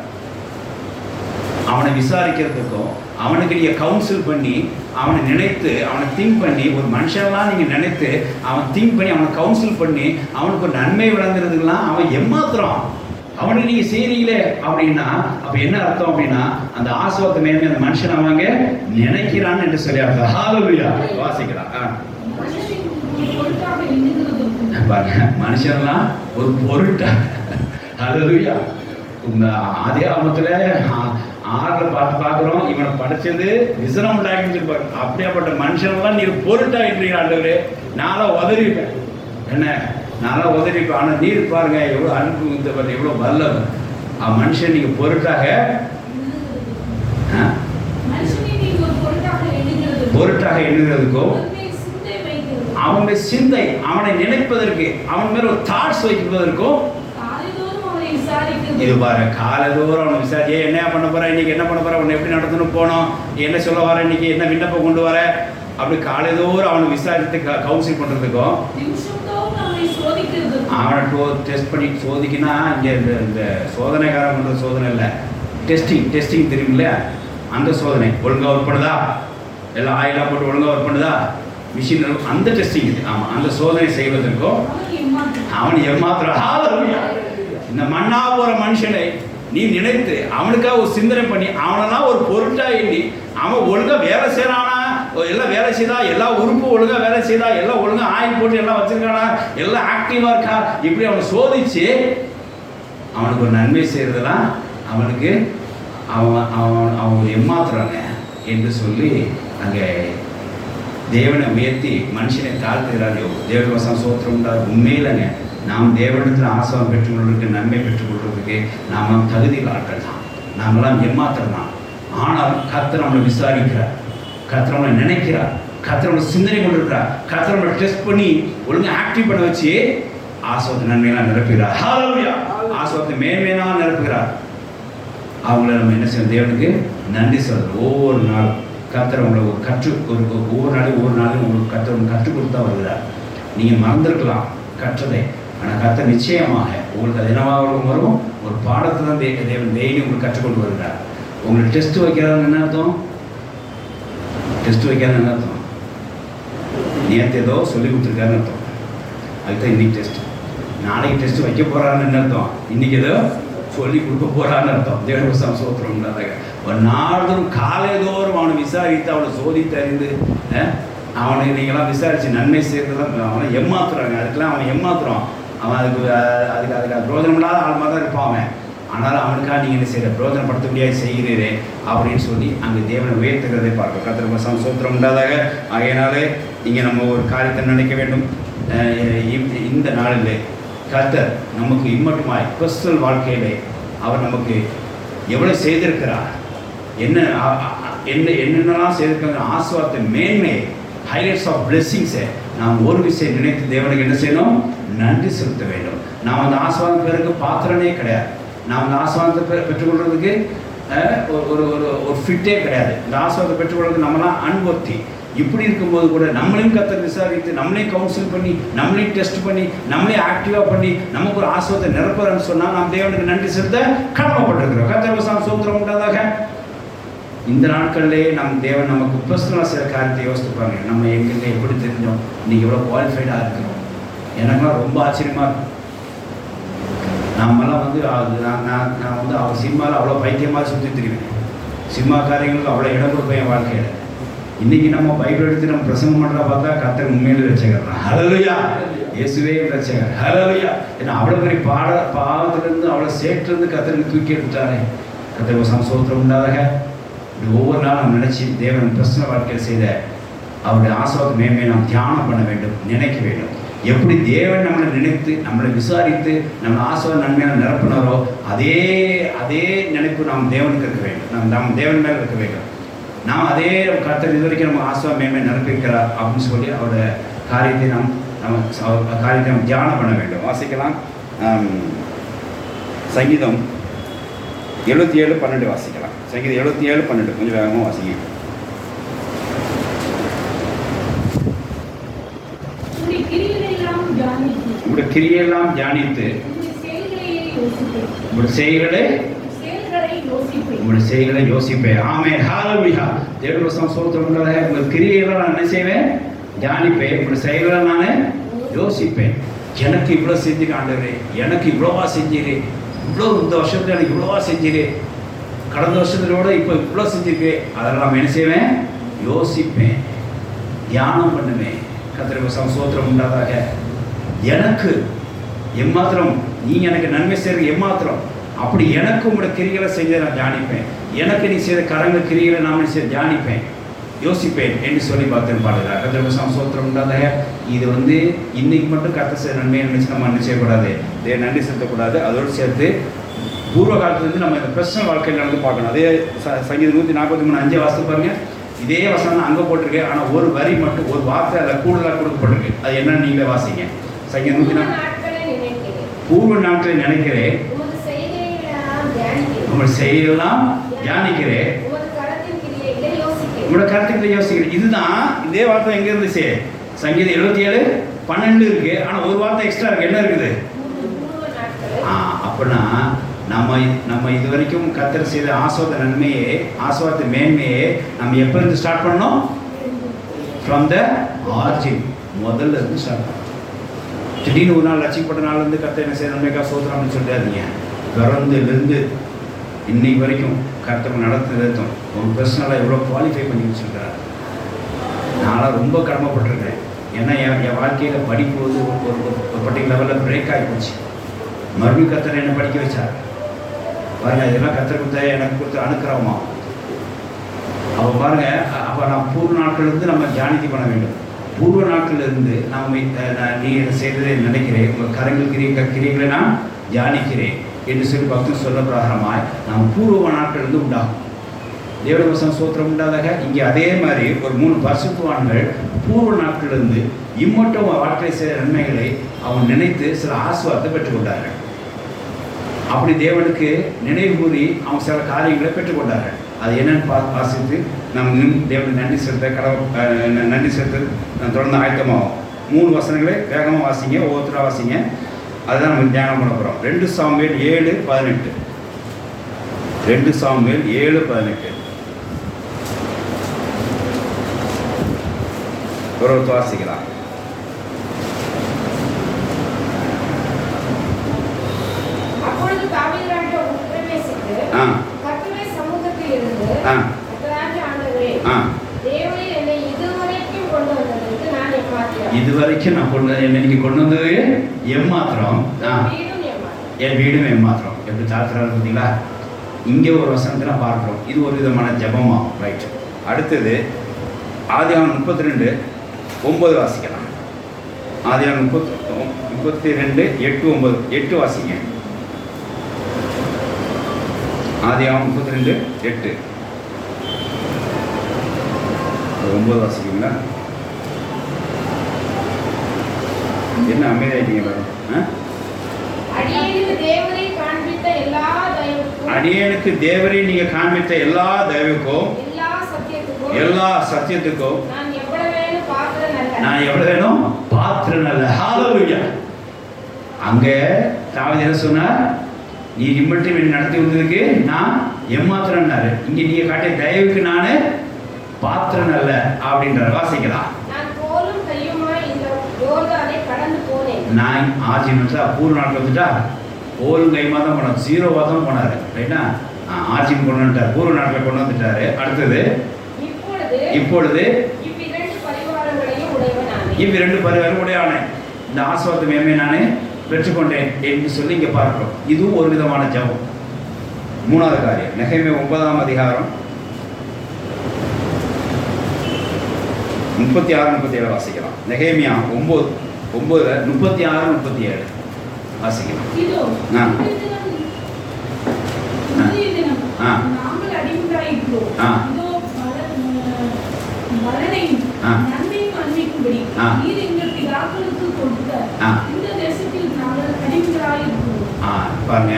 அவனை விசாரிக்கிறதுக்கும் அவனுக்கு நீங்கள் கவுன்சில் பண்ணி அவனை நினைத்து அவனை திங்க் பண்ணி ஒரு மனுஷன்லாம் நீங்கள் நினைத்து அவன் திங்க் பண்ணி அவனை கவுன்சில் பண்ணி அவனுக்கு ஒரு நன்மை விளங்குறதுக்கெல்லாம் அவன் எம்மாத்திரம் அவனுக்கு நீங்கள் செய்கிறீங்களே அப்படின்னா அப்போ என்ன அர்த்தம் அப்படின்னா அந்த ஆசீர்வாதத்தை மேன்மை அந்த மனுஷன் அவங்க நினைக்கிறான்னு என்று சொல்லி அர்த்தம். ஹல்லேலூயா. வாசிக்கிறான். மனுஷன்லாம் ஒரு பொருட்டா. ஹல்லேலூயா. இந்த ஆதி ஆரம்பத்தில் 6 பார்க்குறோம், இவனை படைச்சது விசனம் உண்டாக்கின்னு சொல்லிப்பாரு. அப்படியாப்பட்ட மனுஷனெல்லாம் நீர் பொருட்டாகிட்டு ஆண்டவரே, நான்லாம் உதறிப்பேன், என்ன நான்லாம் உதறிப்பேன். ஆனால் நீர் பாருங்க எவ்வளோ அன்பு, இந்த பாருங்க எவ்வளோ வல்லவன். மனுஷன் நீங்கள் பொருட்டாக எண்ணுகிறதுக்கும் அவனுடைய சிந்தை அவனை நினைப்பதற்கு அவன் மேல ஒரு தாட்ஸ் வைப்பதற்கும் இது பாரு. காலதோறும் அவனை விசாரிச்சு என்ன பண்ண போற, இன்னைக்கு என்ன பண்ண போற, உன்னை எப்படி நடத்தணும் போனோம், என்ன சொல்ல வர, இன்னைக்கு என்ன விண்ணப்பம் கொண்டு வர, அப்படி காலைதோறும் அவனை விசாரித்து கவுன்சில் பண்றதுக்கும் அவனை டெஸ்ட் பண்ணி சோதிக்கினா இங்கே இந்த சோதனைக்காரன் பண்ற சோதனை இல்லை, டெஸ்டிங் தெரியுமில்ல, அந்த சோதனை ஒழுங்கா ஒர்க் பண்ணுதா, எல்லாம் ஆயிலா போட்டு ஒழுங்கா ஒர்க் பண்ணுதா, மிஷின் அந்த டெஸ்டிங் இது. ஆமாம், அந்த சோதனை செய்வதற்கும் அவன் ஏமாத்திரம். இந்த மண்ணா போகிற மனுஷனை நீ நினைத்து அவனுக்காக ஒரு சிந்தனை பண்ணி அவனெல்லாம் ஒரு பொருட்டாக எண்ணி அவன் ஒழுங்காக வேலை செய்கிறானா, எல்லாம் வேலை செய்தா, எல்லா உறுப்பு ஒழுங்காக வேலை செய்தா, எல்லாம் ஒழுங்காக ஆயில் போட்டு எல்லாம் வச்சுருக்கானா, எல்லாம் ஆக்டிவாக இருக்கா, இப்படி அவனை சோதிச்சு அவனுக்கு ஒரு நன்மை செய்கிறதெல்லாம் அவனுக்கு அவன் ஏமாத்துறாங்க என்று சொல்லி அங்கே தேவனை உயர்த்தி மனுஷனை தாழ்த்துகிறார். தேவ வசனம் சோத்திரம் உண்டார். உண்மையிலங்க நாம் தேவனிடத்தில் ஆசீர்வாதம் பெற்றுக்கொள்வதற்கு, நன்மை பெற்றுக்கொள்வதற்கு நாம் தகுதியில் ஆட்கள் தான், நாமெல்லாம் ஏமாத்திரம் தான். ஆனால் கர்த்தர் நம்மளை விசாரிக்கிறார், கர்த்தர் நம்மளை நினைக்கிறார், கர்த்தர் நம்மளை சிந்தனை கொண்டிருக்கிறார், கர்த்தர் நம்மளை டெஸ்ட் பண்ணி ஒழுங்காக ஆக்டிவ் பண்ண வச்சு ஆசீர்வாதத்தை நன்மையெல்லாம் நிரப்புகிறார். ஹல்லேலூயா. ஆசீர்வாதத்தை மேன்மையாக நிரப்புகிறார். அவங்கள நம்ம என்ன செய்யணும், தேவனுக்கு நன்றி சொல்றது. ஒவ்வொரு நாளும் கர்த்தர் உங்களை ஒவ்வொரு நாளையும் உங்களுக்கு கர்த்தர் கற்றுக் கொடுத்தா வருகிறார். நீங்கள் மறந்துருக்கலாம் கற்றதை, ஆனால் கர்த்தர் நிச்சயமாக உங்களுக்கு அது என்னவாக வரும், ஒரு பாடத்தை தான் தேவன் டெய்லி உங்களுக்கு கற்றுக்கொண்டு வருகிறார். உங்களுக்கு டெஸ்ட் வைக்கிறாருன்னு என்ன அர்த்தம், டெஸ்ட் வைக்கிறாருன்னு என்ன அர்த்தம், நேற்று ஏதோ சொல்லி கொடுத்துருக்காருன்னு அர்த்தம். அதுதான் இன்னைக்கு டெஸ்ட். நாளைக்கு டெஸ்ட் வைக்க போகிறாருன்னு என்ன அர்த்தம், இன்னைக்கு ஏதோ சொல்லி கொடுக்க போகிறான்னு அர்த்தம். தேவனுக்கு ஸ்தோத்திரம் உண்டாதாக. ஒரு நாள்தோறும் காலைதோறும் அவனை விசாரித்து அவனை சோதித்து அறிந்து அவனை நீங்களாம் விசாரித்து நன்மை செய்கிறதுலாம் அவனை ஏமாத்துறாங்க. அதுக்கெல்லாம் அவன் ஏமாத்துறான். அவன் அதுக்கு பிரோஜனம் இல்லாத ஆள் மாதிரி தான் இருப்பான் அவன். ஆனாலும் அவனுக்காக நீங்கள் என்ன செய்கிற பிரோஜனப்படுத்த முடியாது செய்கிறீரே அப்படின்னு சொல்லி அங்கே தேவனை உயர்த்துகிறதை பார்க்க கர்த்தருக்கு ஸ்தோத்திரம் உண்டாதாக. ஆகையினாலே இங்கே நம்ம ஒரு காரியத்தை நினைக்க வேண்டும். இந்த நாளிலே கர்த்தர் நமக்கு இம்மட்டுமாய் பர்சனல் வாழ்க்கையிலே அவர் நமக்கு எவ்வளோ செய்திருக்கிறார், என்னென்னலாம் செய்திருக்காங்க, ஆசீர்வாதத்தின் மேன்மை, ஹைலைட்ஸ் ஆஃப் பிளெஸ்ஸிங்ஸை நாம் ஒரு விஷயம் நினைத்து தேவனுக்கு என்ன செய்யணும், நன்றி செலுத்த வேண்டும். நாம் அந்த ஆசீர்வாதம் பேருக்கு பாத்திரனே கிடையாது. நாம் அந்த ஆசீர்வாதத்தை பெற்றுக்கொள்றதுக்கு ஒரு ஃபிட்டே கிடையாது. இந்த ஆசீர்வாதத்தை பெற்றுக்கொள்றதுக்கு நம்மளாம் அன்வர்த்தி. இப்படி இருக்கும்போது கூட நம்மளையும் கர்த்தர் விசாரித்து நம்மளையும் கவுன்சில் பண்ணி நம்மளையும் டெஸ்ட் பண்ணி நம்மளையும் ஆக்டிவாக பண்ணி நமக்கு ஒரு ஆசீர்வாதத்தை நிரப்புறன்னு சொன்னால் நாம் தேவனுக்கு நன்றி செலுத்த கடமைப்பட்டிருக்கிறோம். கர்த்தருக்கு ஸ்தோத்திரம் உண்டாதாக. இந்த நாட்களிலே தேவன் நமக்கு பர்சனலாக சில காரியத்தை யோசித்துப்பாங்க. நம்ம எங்கெங்க எப்படி தெரிஞ்சோம், இன்றைக்கி எவ்வளோ குவாலிஃபைடாக இருக்கிறோம். எனக்குலாம் ரொம்ப ஆச்சரியமாக இருக்கும். நம்மளாம் நான் அவர் சினிமாவில் அவ்வளோ பைத்தியமாக சுற்றி தெரிவேன். சினிமா காரியங்களுக்கு அவ்வளோ இடம் கொடுப்பேன் என் வாழ்க்கையில். இன்றைக்கி நம்ம பைபிள் எடுத்து நம்ம பிரசங்கம் பண்ணுறா பார்த்தா கர்த்தர் உண்மையிலே ரட்சகர். ஹல்லேலூயா, இயேசுவே ரட்சகர். ஹல்லேலூயா. ஏன்னா அவ்வளோ பெரிய பாவத்திலிருந்து அவ்வளோ சேற்றிலிருந்து கர்த்தருக்கு தூக்கி எடுத்துட்டாரே. கர்த்தருக்கு ஸ்தோத்திரம் உண்டாதாக. ஒவ்வொரு நாளும் நாம் நினச்சி தேவன் பிரசன வாழ்க்கையில் செய்த அவருடைய ஆசீர்வாத மேன்மையை நாம் தியானம் பண்ண வேண்டும், நினைக்க வேண்டும். எப்படி தேவன் நம்மளை நினைத்து நம்மளை விசாரித்து நம்மளை ஆசீர்வாத நன்மையாக நிரப்பினாரோ அதே நினைப்பு நாம் தேவனுக்கு இருக்க வேண்டும். நாம் தேவன் மேலே இருக்க வேண்டும். நாம் அதே கர்த்தர் இது வரைக்கும் நம்ம ஆசீர்வாத மேன்மை நிரப்பிக்கிறார் அப்படின்னு சொல்லி அவருடைய காரியத்தை நாம் தியானம் பண்ண வேண்டும். வாசிக்கலாம். சங்கீதம் 77:12 வாசிக்கலாம். சங்கீதம் 77:12 கொஞ்சம் வேகமாக வாசிங்க. உங்களுடைய கிரியெல்லாம் தியானித்து உங்களுடைய செய்களை யோசிப்பேன். ஆமென், ஹல்லேலூயா. தேவனுக்கு ஸ்தோத்திரம் உண்டாதாக. உங்கள் கிரியையெல்லாம் நான் என்ன செய்வேன், தியானிப்பேன். உங்களுடைய செயல்களை நான் யோசிப்பேன். எனக்கு இவ்வளோ செஞ்சுக்க ஆண்டவரே, எனக்கு இவ்வளோவா செஞ்சீரே, இந்த வருஷத்துல எனக்கு இவ்வளோவா செஞ்சீரே, கடந்த வருஷத்திலோட இப்போ இவ்வளோ செஞ்சுருக்கு. அதெல்லாம் நம்ம என்ன செய்வேன், யோசிப்பேன், தியானம் பண்ணுவேன். கர்த்தருக்கு ஸ்தோத்திரம் உண்டாதாக. எனக்கு எம்மாத்திரம் நீங்கள் எனக்கு நன்மை செய்கிற எம்மாத்திரம் அப்படி எனக்கு உங்களோட கிரிகளை செஞ்ச நான் தியானிப்பேன். எனக்கு நீ செய்த கரங்கள் கிரிகளை நான் செய்ய தியானிப்பேன், யோசிப்பேன் என்று சொல்லி பார்த்தேன் பாடுகிறார். கர்த்தருக்கு ஸ்தோத்திரம் உண்டாதாக. இது இன்னைக்கு மட்டும் கர்த்தர் செய்த நன்மையை நினைச்சு நம்ம நன்றி செய்யக்கூடாது, நன்றி செலுத்தக்கூடாது. அதோடு சேர்த்து பூர்வ காலத்துலேருந்து நம்ம இந்த பர்சனல் வாழ்க்கையில் நடந்து பார்க்கணும். அதே சங்கீதம் 143:5 வாசித்து பாருங்க. இதே வசனம் அங்கே போட்டிருக்கு. ஆனால் ஒரு வரி மட்டும், ஒரு வார்த்தை அதில் கூடுதலாக கொடுக்கப்பட்டிருக்கு. அது என்னன்னு நீங்களே வாசிங்க. சங்கீதம் 143 பூர்வ நாட்களை நினைக்கிறேன், உங்கள் செய்யலாம் தியானிக்கிறேன், உங்களோட கருத்துக்களை யோசிக்கிறேன். இதுதான் இதே வார்த்தை எங்கே இருந்துச்சு, சங்கீதம் 77:12 இருக்கு. ஆனால் ஒரு வார்த்தை எக்ஸ்ட்ரா இருக்கு. என்ன இருக்குது? அப்படின்னா நம்ம இது வரைக்கும் கர்த்தர் செய்த ஆசீர்வாத நன்மையே, ஆசீர்வாத மேன்மையே நம்ம எப்போ இருந்து ஸ்டார்ட் பண்ணோம்? ஃப்ரம் த ஆரிஜின், முதல்ல இருந்து ஸ்டார்ட் பண்ணோம். திடீர்னு ஒரு நாள் ரட்சிக்கப்பட்ட நாள்லேருந்து கர்த்தர் என்ன செய்ய நன்மைக்காக சோதரான்னு சொல்லிட்டாதீங்க. பிறந்துலேருந்து இன்னைக்கு வரைக்கும் கர்த்தர் நடத்தும் ஒரு பர்சனலாக எவ்வளோ குவாலிஃபை பண்ணி வச்சுருக்கிறார். நான்லாம் ரொம்ப கடமைப்பட்டிருக்கேன். ஏன்னா என் வாழ்க்கையில் படிப்பு ஒரு பர்டிகுலர் லெவலில் பிரேக் ஆகி போச்சு. மறுபடியும் கர்த்தர் என்னை படிக்க வச்சார் பாருங்க. இதெல்லாம் கர்த்தர் கொடுத்த எனக்கு கொடுத்த அனுக்கிரகமா. அப்போ பாருங்க, அப்போ நான் பூர்வ நாட்களிலிருந்து நம்ம தியானித்து பண்ண வேண்டும். பூர்வ நாட்களிலிருந்து நீ செய்ததை நினைக்கிறேன், உங்கள் கரங்கள் கிரியைகளை நான் தியானிக்கிறேன் என்று சொல்லி பக்தன் சொல்ல பிரகாரமாய் நாம் பூர்வ நாட்களிலிருந்து உண்டாகும். தேவனுக்கு ஸ்தோத்திரம் உண்டாதாக. இங்கே அதே மாதிரி ஒரு 3 பரிசுத்தவான்கள் பூர்வ நாட்களிலிருந்து இம்மட்டும் வாழ்க்கை செய்த நன்மைகளை அவங்க நினைத்து சில ஆசீர்வாதத்தை பெற்றுக்கொண்டார்கள். அப்படி தேவனுக்கு நினைவு கூறி அவங்க சில காரியங்களை பெற்றுக்கொண்டார்கள். அது என்னன்னு வாசித்து நம் தேவனுக்கு நன்றி செலுத்த தொடர்ந்து ஆயத்தமாகும். 3 வசனங்களை வேகமாக வாசிங்க, ஒவ்வொருத்தராக வாசிங்க. அதுதான் நம்ம தியானம் பண்ண போகிறோம். 2 சாமுவேல் 7:18. 2 சாமுவேல் 7:18 ஒருவர் வாசிக்கலாம். அப்பொழுது தாவீது ராஜா தேவரே என்னை இதுவரைக்கும் கொண்டு வந்ததற்கு நான் ஏமாத்தினேன். இதுவரைக்கும் நான் என்னை நீங்க கொண்டு வந்தது ஏமாத்திரம். வீடும் ஏமாத்திரம். என் வீடும் ஏமாத்திரம். எப்படி தாழ்த்துறாரு பார்த்தீங்களா? இங்கே ஒரு வசனத்தை பார்க்குறோம். இது ஒரு விதமான ஜபமா. ரைட். அடுத்தது ஆதியாகமம் 32:9 வாசிக்கலாம். ஆதியாகமம் 32:8-9 வாசிங்க. ஆதியாகமம் 32:8 9 வாசிக்கீங்களா? என்ன அமைதியாயிட்டீங்க பாருங்க. அடியேனுக்கு தேவரே காண்பித்த எல்லா தயவுக்கும், அடியேனுக்கு தேவரே நீங்க காண்பித்த எல்லா தயவுக்கும், எல்லா சத்தியத்துக்கும் நான் எவ்வளவு வேணும் பாத்திரம் அல்ல. ஹalleluya. அங்க தாவீது என்ன சொன்னார்? நீ இம்மட்டும் என்னை நடத்தி வந்ததுக்கு நான் ஏமாத்திரம்னாரு. இங்க நீங்க காட்டிய தயவுக்கு நானு பாத்திரம் அல்ல அப்படின்ற வாசிக்கலாம். நான் கோலும் கையுமாய் இந்த யோர்தானை கடந்து போனேன். நான் ஆர்ஜின்ட்டா பூர்வ நாட்டில் வந்துட்டா கோலும் கையுமா தான் போனார். 0வா தான் போனாரு. ரைட்டா? ஆர்ஜின் கொண்டு வந்துட்டார். பூர்வ நாட்டில் கொண்டு வந்துட்டாரு. அடுத்தது இப்பொழுது இவ்விரண்டு பரிவாரம் உடையானே இந்த ஆசீர்வாத மேன்மை நானே பெற்றுக்கொண்டேன் என்று சொல்லி இங்கே பார்க்கிறோம். இதுவும் ஒரு விதமான ஜெபம். மூணாவது காரியம் நெகேமியா 9ஆம் அதிகாரம் 36-37 வாசிக்கலாம். நெகேமியா 9:36-37 வாசிக்கலாம். பாருங்க,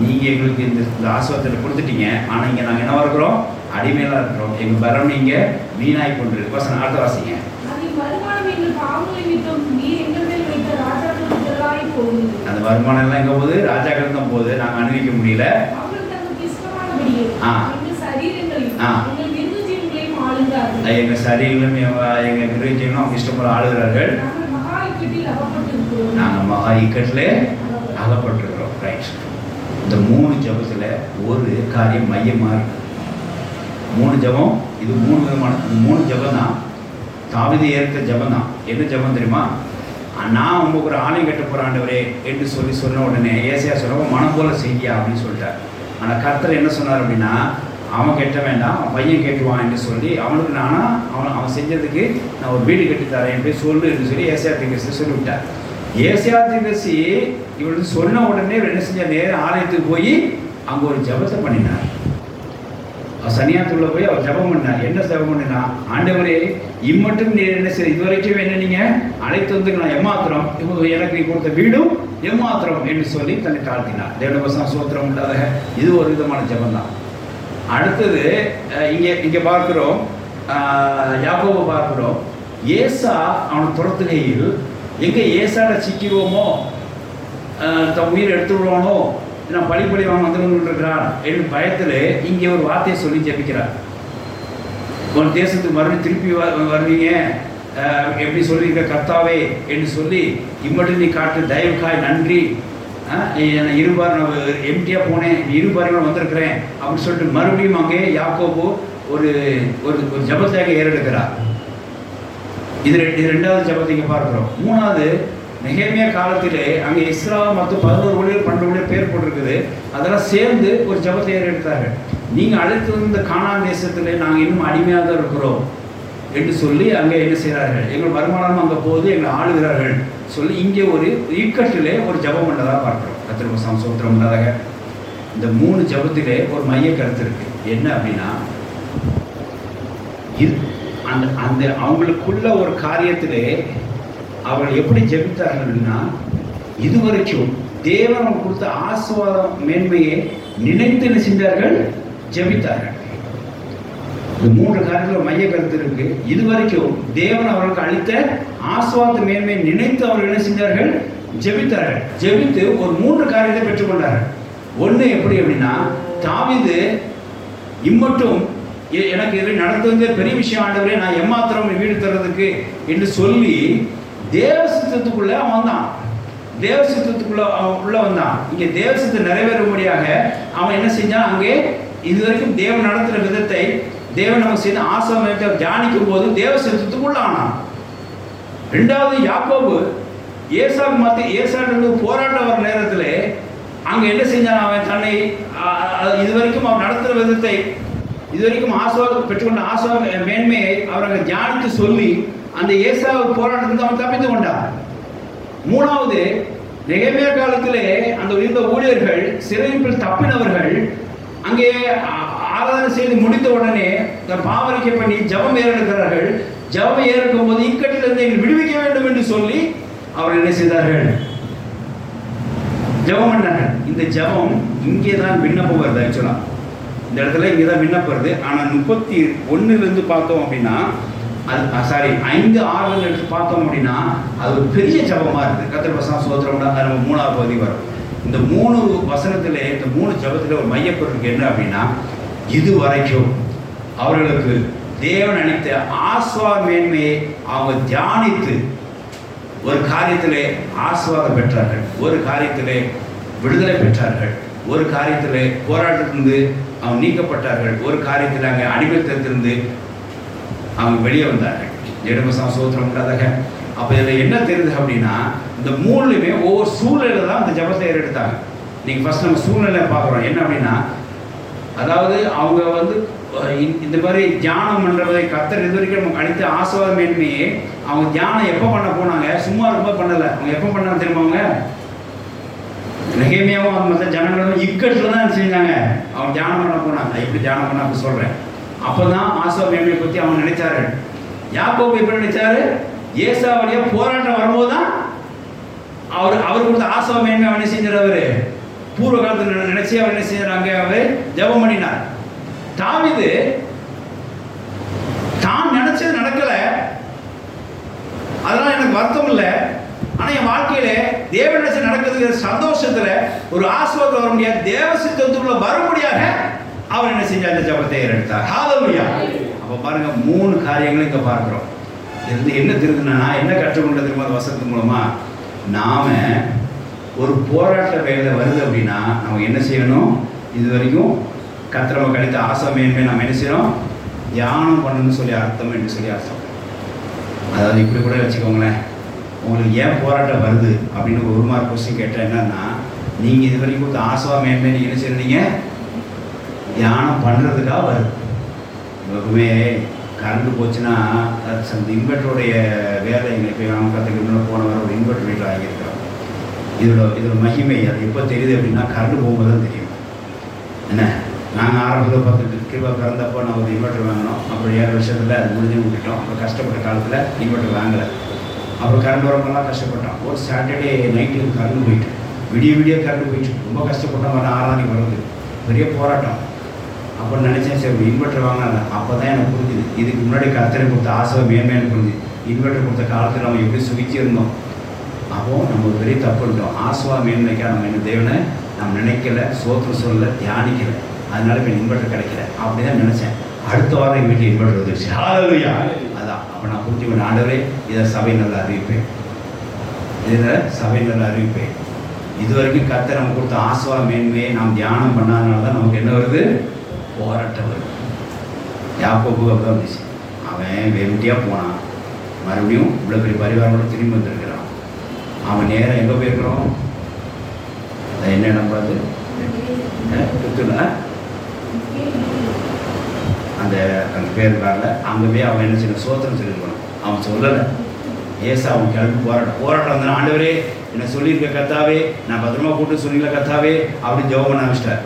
நீங்க எங்களுக்கு இந்த ஆசீர்வாதத்தை கொடுத்துட்டீங்க. ஆனா இங்க நாங்க என்ன இருக்கிறோம்? அடிமையில இருக்கிறோம். எங்க பரம் நீங்க வீணாய் கொண்டிருக்கு. வசனம் அடுத்த வாசிங்க. அந்த வருமானம் எல்லாம் எங்க போகுது? ராஜாக்கள் தான் போகுது. நாங்க அனுபவிக்க முடியல. எங்க சரீரம் எங்க கிரகிச்சீங்களும் அவங்க இஷ்டப்பட ஆளுகிறார்கள். நாங்க மகா இக்கட்டில் அகப்பட்டிருக்கிறோம். ரைட். இந்த 3 ஜபத்துல ஒரு காரியம் மையமா இருக்கு. 3 ஜபம். இது 3 விதமான 3 ஜபம் தான். தாவீது ஏற்ற ஜபம் தான். என்ன ஜபம் தெரியுமா? நான் உங்களுக்கு ஒரு ஆலயம் கட்ட போற ஆண்டவரே என்று சொன்ன உடனே ஏசாயா சொன்னவங்க மனம் போல செய்யா அப்படின்னு சொல்லிட்டார். ஆனா கர்த்தர் என்ன சொன்னார் அப்படின்னா, அவன் கட்ட வேண்டாம், அவன் பையன் கேட்டுவான் என்று சொல்லி அவனுக்கு அவன் செஞ்சதுக்கு நான் ஒரு வீடு கட்டி தரேன் என்று சொல்லு என்று சொல்லி ஏசாயா தீர்க்கதரிசி சொல்லிவிட்டார். ஏசாயா தீர்க்கதரிசி இவருக்கு சொன்ன உடனே என்ன செஞ்ச நேரம் ஆலயத்துக்கு போய் அங்க ஒரு ஜபத்தை பண்ணினார். சனியாத்துள்ள போய் அவர் ஜபம் பண்ணார். என்ன ஜபம் பண்ணினா? ஆண்டவரே, இம்மட்டும் நீ என்ன செய்ய இதுவரைக்கும் என்ன நீங்க அழைத்து வந்து நான் ஏமாத்திரம், எனக்கு நீ கொடுத்த வீடும் ஏமாத்திரம் என்று சொல்லி தன்னை தாழ்த்தினார். தேவவசம் சோத்திரம் உண்டாத. இது ஒரு விதமான ஜபம் தான். அடுத்தது இங்க பார்க்கிறோம், யாக்கோபு பார்க்கிறோம். ஏசா அவனை துரத்துகையில் எங்க ஏசாட சிக்கிடுவோமோ, தன் உயிரை எடுத்து விடுவானோ, நான் பழி வந்து இருக்கிறான் என்று பயத்தில் இங்கே ஒரு வார்த்தையை சொல்லி ஜெபிக்கிறார். உன் தேசத்துக்கு மறுபடியும் திருப்பி வருவீங்க எப்படி சொல்லியிருக்க கர்த்தாவே என்று சொல்லி இம்மட்டும் நீ காட்டு தயவுக்காய் நன்றி, இருபார் எம்டியா போனேன், இருபார்கள் வந்திருக்கிறேன் அப்படின்னு சொல்லிட்டு மறுபடியும் அங்கே யாக்கோபு ஒரு ஒரு ஜபத்தாக ஏறெடுக்கிறார். இது 2வது ஜபத்தை இங்கே பார்க்கிறோம். 3வது நெகேமியா காலத்திலே அங்கே இஸ்ரா மற்றும் 11 ஊழியர் 12 ஊழியர் பேர் போட்டிருக்குது. அதெல்லாம் சேர்ந்து ஒரு ஜபத்தை ஏறெடுத்தார்கள். நீங்கள் அழைத்து வந்த கானான் தேசத்திலே நாங்கள் இன்னும் அடிமையாக தான் இருக்கிறோம் என்று சொல்லி அங்கே என்ன செய்கிறார்கள்? எங்கள் வருமானம் அங்கே போகுது, எங்களை ஆளுகிறார்கள் சொல்லி இங்கே ஒரு இக்கட்டிலே ஒரு ஜபம் பண்ணதாக பார்க்கிறோம். கர்த்தருக்கு சோத்திரம் உண்டாதாக. இந்த 3 ஜபத்திலே ஒரு மைய கருத்து இருக்கு. என்ன அப்படின்னா, அந்த அவங்களுக்குள்ள ஒரு காரியத்திலே அவர்கள் எப்படி ஜெபித்தார்கள் அப்படின்னா, இதுவரைக்கும் தேவன் கொடுத்த ஆசீர்வாதம் மேன்மையை நினைத்து என்ன செஞ்சார்கள்? ஜெபித்தார்கள். இந்த 3 காரியத்தில் மைய கருத்து இருக்கு. இதுவரைக்கும் தேவன் அவர்களுக்கு அளித்த ஆசீர்வாத மேன்மையை நினைத்து அவர்கள் என்ன செஞ்சார்கள்? ஜெபித்தார்கள். ஜெபித்து ஒரு 3 காரியத்தை பெற்றுக்கொண்டார்கள். ஒன்று எப்படி அப்படின்னா, தாவீது இம்மட்டும் எனக்கு இதில் நடந்தது பெரிய விஷயம் ஆண்டவரே, நான் ஏமாத்திரம் வீடு தர்றதுக்கு என்று சொல்லி தேவசித்தத்துக்குள்ள அவன் வந்தான். தேவசித்தத்துக்குள்ள அவன் உள்ள வந்தான். இங்கே தேவசித்தை நிறைவேறும்படியாக அவன் என்ன செஞ்சான்? அங்கே இதுவரைக்கும் தேவன் நடத்துகிற விதத்தை தேவன் நமக்கு செய்த ஆசீர்வாதத்தை தியானிக்கும் போது தேவ சித்தத்துக்குள்ள ஆனான். ரெண்டாவது யாக்கோபு ஏசாட்டு போராட்டம் வர நேரத்தில் அங்க என்ன செஞ்சான்? அவன் தன்னை இதுவரைக்கும் அவன் நடத்துகிற விதத்தை, இதுவரைக்கும் ஆசீர்வாதம் பெற்றுக்கொண்ட ஆசீர்வாத மேன்மையை அவர் அங்கே தியானித்து சொல்லி அந்த ஏசாவு போராட்டத்திலிருந்து அவன் தப்பித்து கொண்டான். மூணாவது, நெகேமியா காலத்திலே அந்த இருந்த ஊழியர்கள் சிறையில் தப்பினவர்கள் அங்கே ஆராதனை செய்து முடித்த உடனே பாவரிக்கை பண்ணி ஜபம் ஏறெடுக்கிறார்கள். ஜபம் ஏறெடுக்கும் போது இக்கட்டிலிருந்து எங்களை விடுவிக்க வேண்டும் என்று சொல்லி அவர் என்ன செய்தார்கள்? ஜபம் பண்ணார்கள். இந்த ஜபம் இங்கே தான் விண்ணப்பம் வருது. ஆக்சுவலா இந்த இடத்துல இங்கே தான் விண்ணப்பம் வருது. ஆனால் 31 பார்த்தோம் அப்படின்னா, அது 5-6 எடுத்து பார்த்தோம் அப்படின்னா அது ஒரு பெரிய ஜபமாக இருக்குது. கர்த்தர் வசனம் சோத்திரம் நம்ம 3ஆவது பகுதி வரும். இந்த 3 வசனத்திலே, இந்த 3 ஜபத்தில் ஒரு மையப்பொருளுக்கு என்ன அப்படின்னா, இதுவரைக்கும் அவர்களுக்கு தேவன் அளித்த ஆசீர்வாத மேன்மையை அவங்க தியானித்து ஒரு காரியத்திலே ஆசீர்வாதம் பெற்றார்கள், ஒரு காரியத்திலே விடுதலை பெற்றார்கள், ஒரு காரியத்திலே போராட்டத்திலிருந்து அவங்க நீக்கப்பட்டார்கள், ஒரு காரியத்தில் அங்கே அடிமைத்தத்திலிருந்து அவங்க வெளியே வந்தார்கள். ஜெடமசம் சோத்திரம் உண்டாதாக. அப்போ இதில் என்ன தெரியுது அப்படின்னா, இந்த 3லையுமே ஒவ்வொரு சூழ்நிலை தான் இந்த ஜபத்தை ஏறெடுத்தாங்க. நீங்கள் ஃபர்ஸ்ட் நம்ம சூழ்நிலை பார்க்குறோம். என்ன அப்படின்னா, அதாவது அவங்க இந்த மாதிரி தியானம் பண்ணுறதை கர்த்தர் இது வரைக்கும் நமக்கு அளித்த ஆசீர்வாத மேன்மையே அவங்க தியானம் எப்போ பண்ண போனாங்க? சும்மா ரொம்ப பண்ணலை. அவங்க எப்போ பண்ணாங்க தெரியுமா? அவங்க நெகேமியாவும் அவங்க மற்ற ஜனங்களும் இக்கட்டில் தான் செஞ்சாங்க. அவங்க தியானம் பண்ண போனாங்க. எப்படி தியானம் பண்ண அப்படி சொல்கிறேன். அப்போ தான் ஆசீர்வாத மேன்மையை பற்றி அவங்க நினைச்சார்கள். யாக்கோபு எப்படி நினைச்சாரு? ஏசா வழியா போராட்டம் வரும்போது தான் அவர் கொடுத்த ஆசீர்வாத மேன்மை அவனை செஞ்சார். அவர் பூர்வ காலத்தில் நினைச்சு அவர் என்ன செய்யறாங்க? அவர் ஜெபம் பண்ணினார். தாவீது தான் நினைச்சது நடக்கல, அதனால எனக்கு வருத்தம் இல்லை, ஆனா என் வாழ்க்கையில தேவ நினைச்சு நடக்குதுங்கிற சந்தோஷத்துல ஒரு ஆசீர்வாதம் வர முடியாது, தேவ சித்தத்துக்குள்ள வரும்படியாக அவர் என்ன செஞ்சார்? இந்த ஜபத்தை ஏறெடுத்தார். ஹalleluya. அப்ப பாருங்க, 3 காரியங்களும் இங்க பார்க்கிறோம். இது என்ன தெரியுதுன்னா, நான் என்ன கற்றுக்கொண்டது தெரியுமா? வசனத்து மூலமா நாம ஒரு போராட்ட வேலை வருது அப்படின்னா நம்ம என்ன செய்யணும்? இது வரைக்கும் கர்த்தர் கழித்த ஆசை மேன்மை நம்ம என்ன செய்யணும்? தியானம் பண்ணணும்னு சொல்லி அர்த்தம் என்று சொல்லி அர்த்தம். அதாவது இப்படி கூட வச்சுக்கோங்களேன், உங்களுக்கு ஏன் போராட்டம் வருது அப்படின்னு ஒரு மார்க் கொஸ்டின் கேட்டால் என்னன்னா, நீங்கள் இது வரைக்கும் கொடுத்த ஆசை மேன்மை நீங்கள் என்ன செய்யறீங்க? தியானம் பண்ணுறதுக்காக வருது. எப்பவுமே கரண்ட் போச்சுன்னா அந்த இன்வெர்ட்டருடைய வேலை எங்களுக்கு அவங்க கற்றுக்கணும்னு போன வர ஒரு இன்வெர்ட்டர் வீட்டில் வாங்கியிருக்கிறோம். இதோட மகிமை அது எப்போ தெரியுது அப்படின்னா, கரண்ட் போகும்போது தான் தெரியும். என்ன, நாங்கள் ஆரம்பத்தில் 10 கிலோ பிறந்தப்போ நான் ஒரு இன்வெர்ட்டர் வாங்கினோம். அப்புறம் 7 வருஷத்தில் அது முடிஞ்சு விட்டுட்டோம். அப்புறம் கஷ்டப்பட்ட காலத்தில் இன்வெர்ட்டர் வாங்கலை. அப்புறம் கரண்ட் வரப்பெல்லாம் கஷ்டப்பட்டோம். ஒரு சாட்டர்டே நைட்டு கரண்ட் போயிட்டு, விடிய கரண்ட் போயிட்டு ரொம்ப கஷ்டப்பட்டோம். வர 6 மணிக்கு வருது, பெரிய போராட்டம். அப்போ நினச்சேன், சரி இன்வெர்ட்டர் வாங்கினாங்க. அப்போ தான் எனக்கு புரிஞ்சுது, இதுக்கு முன்னாடி கர்த்தரை கொடுத்த ஆசை மேன்மையான புரிஞ்சுது. இன்வெர்ட்டர் கொடுத்த காலத்தில் நம்ம எப்படி சுகிச்சிருந்தோம். அப்போது நம்ம ஒரு பெரிய தப்பு பண்ணிட்டோம். ஆசுவா மேன்மைக்காக நம்ம என்ன தேவனை நம்ம நினைக்கல, சோத்திரம் சொல்ல, தியானிக்கலை. அதனால இப்போ இன்வெர்ட்டர் கிடைக்கல. அப்படி தான் நினச்சேன். அடுத்த வாரம் எங்கள் வீட்டில் இன்வெர்ட்டர் வந்துருச்சு. ஹalleluya. அதான் அப்போ நான் புரிஞ்சுக்கணும், ஆண்டவரே இதை சபை நல்லா அறிவிப்பேன், இதில் சபை நல்லா அறிவிப்பேன். இது வரைக்கும் கர்த்தர் நம்ம கொடுத்த ஆசுவா மேன்மையை நாம் தியானம் பண்ணாதனால தான் நமக்கு என்ன வருது? போராட்டம் வருது. யாக்கோபு அப்படி வந்துச்சு. அவன் வெறுட்டியாக போனான், மறுபடியும் இவ்வளோ பெரிய பரிவாரோட திரும்பி வந்திருக்கிறான். அவன் நேரம் எங்கே போயிருக்கிறோம்? என்ன இடம் பார்த்து புத்துல அந்த பேர் காரில் அங்கே போய் அவன் என்ன செய்யணும்? சோத்திரம் சொல்லியிருக்கணும். அவன் சொல்லலை. ஏசா அவன் கிளம்பி போராட்டம் வந்தான். ஆண்டவரே என்ன சொல்லியிருக்க கர்த்தாவே, நான் பத்திரமா கூட்டு சொன்னீங்களா கர்த்தாவே அப்படின்னு ஜெபம் பண்ண ஆரம்பிச்சிட்டார்.